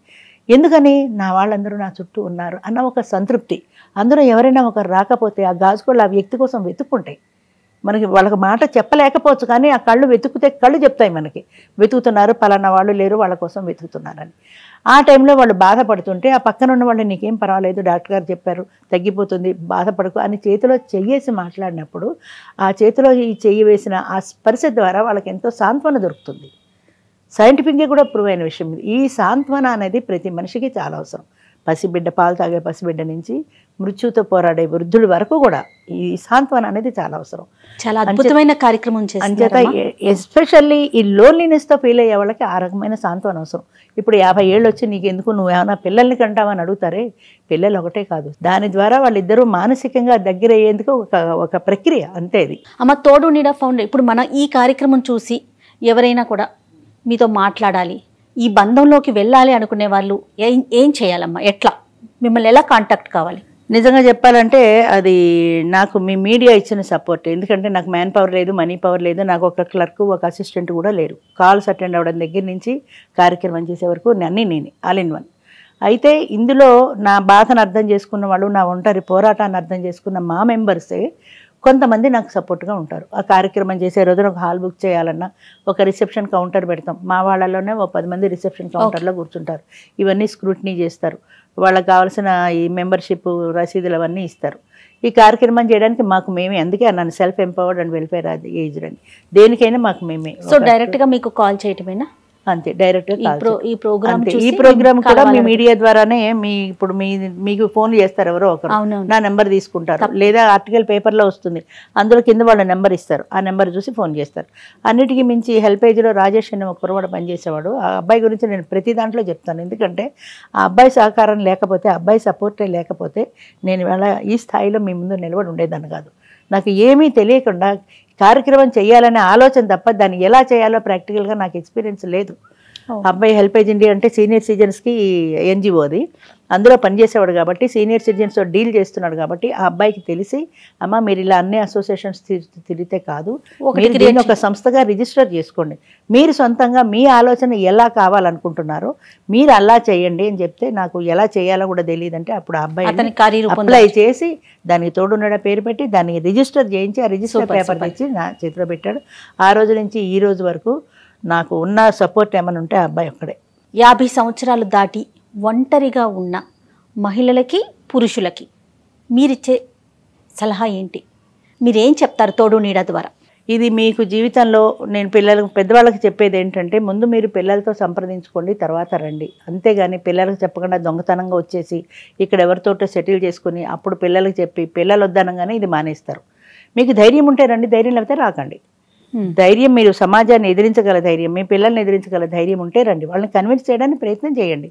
ఎందుకని? నా వాళ్ళందరూ నా చుట్టూ ఉన్నారు అన్న ఒక సంతృప్తి. అందరూ ఎవరైనా ఒకరు రాకపోతే ఆ గాజుకోళ్ళు ఆ వ్యక్తి కోసం వెతుక్కుంటాయి. మనకి వాళ్ళకి మాట చెప్పలేకపోవచ్చు, కానీ ఆ కళ్ళు వెతుకుతే కళ్ళు చెప్తాయి మనకి, వెతుకుతున్నారు, పలానా వాళ్ళు లేరు, వాళ్ళ కోసం వెతుకుతున్నారని. ఆ టైంలో వాళ్ళు బాధపడుతుంటే ఆ పక్కన ఉన్న వాళ్ళు నీకేం పర్వాలేదు డాక్టర్ గారు చెప్పారు తగ్గిపోతుంది బాధపడకు అని చేతిలో చెయ్యేసి మాట్లాడినప్పుడు ఆ చేతిలో ఈ చెయ్యి వేసిన ఆ స్పర్శ ద్వారా వాళ్ళకి ఎంతో సాంత్వన దొరుకుతుంది. సైంటిఫిక్గా కూడా ప్రూవ్ అయిన విషయం ఇది. ఈ సాంత్వన అనేది ప్రతి మనిషికి చాలా అవసరం. పసిబిడ్డ పాలు తాగే పసిబిడ్డ నుంచి మృత్యుతో పోరాడే వృద్ధుల వరకు కూడా ఈ సాంత్వన అనేది చాలా అవసరం. చాలా అద్భుతమైన కార్యక్రమం అంచేత ఎస్పెషల్లీ ఈ లోన్లీనెస్తో ఫీల్ అయ్యే వాళ్ళకి ఆ రకమైన సాంత్వన అవసరం. ఇప్పుడు 50 ఏళ్ళు వచ్చి నీకు ఎందుకు నువ్వేమైనా పిల్లల్ని కంటావని అడుగుతారే, పిల్లలు ఒకటే కాదు, దాని ద్వారా వాళ్ళిద్దరూ మానసికంగా దగ్గర అయ్యేందుకు ఒక ప్రక్రియ అంతే. ఇది అమ్మ తోడు నీడ ఫౌండేషన్. ఇప్పుడు మన ఈ కార్యక్రమం చూసి ఎవరైనా కూడా మీతో మాట్లాడాలి, ఈ బంధంలోకి వెళ్ళాలి అనుకునే వాళ్ళు ఏం చేయాలమ్మా? ఎట్లా మిమ్మల్ని ఎలా కాంటాక్ట్ కావాలి? నిజంగా చెప్పాలంటే అది నాకు మీ మీడియా ఇచ్చిన సపోర్ట్. ఎందుకంటే నాకు మ్యాన్ పవర్ లేదు, మనీ పవర్ లేదు, నాకు ఒక క్లర్క్ ఒక అసిస్టెంట్ కూడా లేరు. కాల్స్ అటెండ్ అవ్వడం దగ్గర నుంచి కార్యక్రమం చేసే వరకు అన్నీ నేనే, ఆల్ ఇన్ వన్. అయితే ఇందులో నా బాధను అర్థం చేసుకున్న వాళ్ళు, నా ఒంటరి పోరాటాన్ని అర్థం చేసుకున్న మా మెంబర్సే కొంతమంది నాకు సపోర్ట్గా ఉంటారు. ఆ కార్యక్రమం చేసే రోజున ఒక హాల్ బుక్ చేయాలన్నా ఒక రిసెప్షన్ కౌంటర్ పెడతాం. మా వాళ్ళలోనే ఒక 10 మంది రిసెప్షన్ కౌంటర్లో కూర్చుంటారు. ఇవన్నీ స్క్రూటినీ చేస్తారు. వాళ్ళకి కావాల్సిన ఈ మెంబర్షిప్ రసీదులు అవన్నీ ఇస్తారు. ఈ కార్యక్రమం చేయడానికి మాకు మేమే, అందుకే అన్నాను self empowered and welfare aged అని. దేనికైనా మాకు మేమే. సో డైరెక్ట్గా మీకు కాల్ చేయటమేనా? అంతే, డైరెక్ట్గా ఈ ప్రోగ్రామ్ కూడా మీ మీడియా ద్వారానే ఇప్పుడు మీకు ఫోన్ చేస్తారు ఎవరో ఒకరు, నా నెంబర్ తీసుకుంటారు, లేదా ఆర్టికల్ పేపర్లో వస్తుంది, అందులో కింద వాళ్ళ నెంబర్ ఇస్తారు, ఆ నెంబర్ చూసి ఫోన్ చేస్తారు. అన్నిటికీ మించి హెల్పేజ్లో రాజేష్ అనే ఒక కురవాడు పనిచేసేవాడు. ఆ అబ్బాయి గురించి నేను ప్రతి దాంట్లో చెప్తాను. ఎందుకంటే ఆ అబ్బాయి సహకారం లేకపోతే, ఆ అబ్బాయి సపోర్టే లేకపోతే నేను ఇవాళ ఈ స్థాయిలో మీ ముందు నిలబడి ఉండేదాన్ని కాదు. నాకు ఏమీ తెలియకుండా కార్యక్రమం చేయాలనే ఆలోచన తప్ప దాన్ని ఎలా చేయాలో ప్రాక్టికల్గా నాకు ఎక్స్పీరియన్స్ లేదు. అబ్బాయి హెల్పేజ్ ఇండియా అంటే సీనియర్ సిటిజన్స్కి ఎన్జిఓ, అది అందులో పనిచేసేవాడు కాబట్టి సీనియర్ సిటిజన్స్తో డీల్ చేస్తున్నాడు కాబట్టి ఆ అబ్బాయికి తెలిసి, అమ్మ మీరు ఇలా అన్ని అసోసియేషన్స్ తిరిగితే కాదు, మీరు దీన్ని ఒక సంస్థగా రిజిస్టర్ చేసుకోండి, మీరు సొంతంగా మీ ఆలోచన ఎలా కావాలనుకుంటున్నారో మీరు అలా చేయండి అని చెప్తే, నాకు ఎలా చేయాలో కూడా తెలియదంటే అప్పుడు ఆ అబ్బాయి అప్లై చేసి దానికి తోడున్న పేరు పెట్టి దాన్ని రిజిస్టర్ చేయించి ఆ రిజిస్టర్ పేపర్ తెచ్చి నా చేతిలో పెట్టాడు. ఆ రోజు నుంచి ఈ రోజు వరకు నాకు ఉన్న సపోర్ట్ ఏమైనా ఉంటే ఆ అబ్బాయి ఒక్కడే. 50 సంవత్సరాలు దాటి ఒంటరిగా ఉన్న మహిళలకి పురుషులకి మీరిచ్చే సలహా ఏంటి? మీరేం చెప్తారు తోడు నీడ ద్వారా? ఇది మీకు జీవితంలో నేను పెద్దవాళ్ళకి చెప్పేది ఏంటంటే, ముందు మీరు పిల్లలతో సంప్రదించుకోండి, తర్వాత రండి. అంతేగాని పిల్లలకు చెప్పకుండా దొంగతనంగా వచ్చేసి ఇక్కడ ఎవరితోటో సెటిల్ చేసుకుని అప్పుడు పిల్లలకు చెప్పి పిల్లలు వద్దనగానే ఇది మానేస్తారు. మీకు ధైర్యం ఉంటే రండి, ధైర్యం లేకపోతే రాకండి. ధైర్యం, మీరు సమాజాన్ని ఎదిరించగల ధైర్యం, మీ పిల్లల్ని ఎదిరించగల ధైర్యం ఉంటే రండి. వాళ్ళని కన్విన్స్ చేయడానికి ప్రయత్నం చేయండి.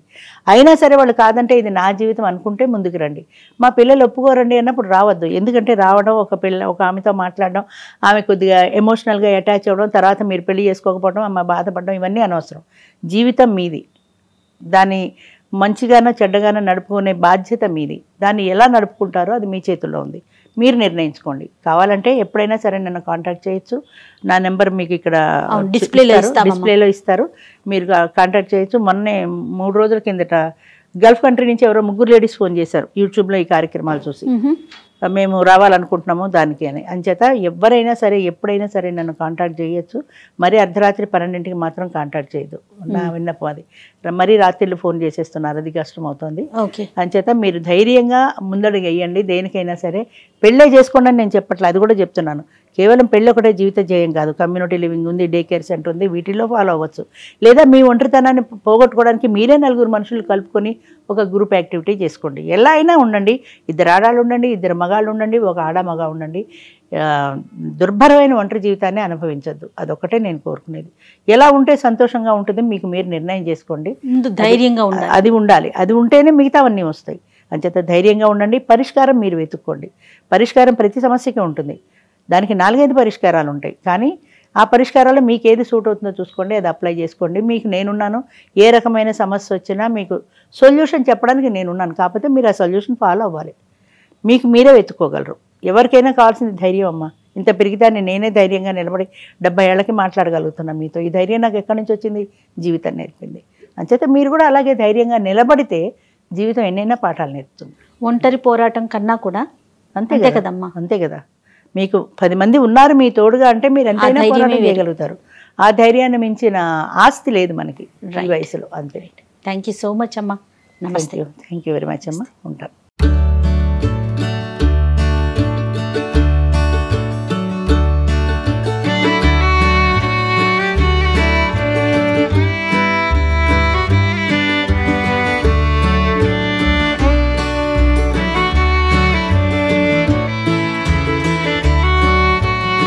అయినా సరే వాళ్ళు కాదంటే ఇది నా జీవితం అనుకుంటే ముందుకు రండి. మా పిల్లలు ఒప్పుకోరండి అన్నప్పుడు రావద్దు. ఎందుకంటే రావడం, ఒక ఆమెతో మాట్లాడడం, ఆమె కొద్దిగా ఎమోషనల్గా అటాచ్ అవ్వడం, తర్వాత మీరు పెళ్లి చేసుకోకపోవడం, అమ్మ బాధపడడం, ఇవన్నీ అనవసరం. జీవితం మీది, దాన్ని మంచిగానో చెడ్డగానో నడుపుకునే బాధ్యత మీది. దాన్ని ఎలా నడుపుకుంటారో అది మీ చేతుల్లో ఉంది, మీరు నిర్ణయించుకోండి. కావాలంటే ఎప్పుడైనా సరే నన్ను కాంటాక్ట్ చేయొచ్చు. నా నెంబర్ మీకు ఇక్కడ డిస్ప్లేలో ఇస్తారు, మీరు కాంటాక్ట్ చేయొచ్చు. మొన్నే 3 రోజుల కిందట గల్ఫ్ కంట్రీ నుంచి ఎవరో 3 లేడీస్ ఫోన్ చేశారు యూట్యూబ్లో ఈ కార్యక్రమాలు చూసి, మేము రావాలనుకుంటున్నాము దానికి అని. అంచేత ఎవరైనా సరే ఎప్పుడైనా సరే నన్ను కాంటాక్ట్ చేయొచ్చు. మరీ అర్ధరాత్రి 12ంటికి మాత్రం కాంటాక్ట్ చేయదు, నా విన్నపం అది. మరీ రాత్రిళ్ళు ఫోన్ చేసేస్తున్నారు, అది కష్టం అవుతుంది. అంచేత మీరు ధైర్యంగా ముందడుగు వేయండి. దేనికైనా సరే పెళ్ళే చేసుకోండి అని నేను చెప్పట్లేదు, అది కూడా చెప్తున్నాను. కేవలం పెళ్ళి ఒకటే జీవిత జయం కాదు. కమ్యూనిటీ లివింగ్ ఉంది, డే కేర్ సెంటర్ ఉంది, వీటిల్లో ఫాలో అవ్వచ్చు. లేదా మీ ఒంటరితనాన్ని పోగొట్టుకోవడానికి మీరే 4 మనుషులు కలుపుకొని ఒక గ్రూప్ యాక్టివిటీ చేసుకోండి. ఎలా అయినా ఉండండి, 2 ఆడాళ్ళు ఉండండి, 2 మగాళ్ళు ఉండండి, 1 ఆడ మగ ఉండండి. దుర్భరమైన ఒంటరి జీవితాన్ని అనుభవించద్దు, అదొక్కటే నేను కోరుకునేది. ఎలా ఉంటే సంతోషంగా ఉంటుంది మీకు మీరు నిర్ణయం చేసుకోండి. ధైర్యంగా ఉండాలి, అది ఉండాలి. అది ఉంటేనే మిగతావన్నీ వస్తాయి. అంచేత ధైర్యంగా ఉండండి. పరిష్కారం మీరు వెతుక్కోండి. పరిష్కారం ప్రతి సమస్యకి ఉంటుంది, దానికి 4-5 పరిష్కారాలు ఉంటాయి. కానీ ఆ పరిష్కారాలు మీకు ఏది సూట్ అవుతుందో చూసుకోండి, అది అప్లై చేసుకోండి. మీకు నేనున్నాను, ఏ రకమైన సమస్య వచ్చినా మీకు సొల్యూషన్ చెప్పడానికి నేనున్నాను. కాకపోతే మీరు ఆ సొల్యూషన్ ఫాలో అవ్వాలి, మీకు మీరే వెతుక్కోగలరు. ఎవరికైనా కావాల్సింది ధైర్యం అమ్మ. ఇంత పెరిగిదాన్ని నేనే ధైర్యంగా నిలబడి 70 ఏళ్ళకి మాట్లాడగలుగుతున్నాను మీతో. ఈ ధైర్యం నాకు ఎక్కడి నుంచి వచ్చింది? జీవితం నేర్పింది. అంచేత మీరు కూడా అలాగే ధైర్యంగా నిలబడితే జీవితం ఎన్నైనా పాఠాలు నేర్పుతుంది. ఒంటరి పోరాటం కన్నా కూడా అంతే కదమ్మా. అంతే కదా, మీకు 10 మంది ఉన్నారు మీ తోడుగా అంటే మీరు ఎంతైనా పోరాటం చేయగలుగుతారు. ఆ ధైర్యాన్ని మించిన ఆస్తి లేదు మనకి ఈ వయసులో. అంతే. థ్యాంక్ యూ సో మచ్ అమ్మా. నమస్తే. థ్యాంక్ యూ వెరీ మచ్ అమ్మా. ఉంటాను.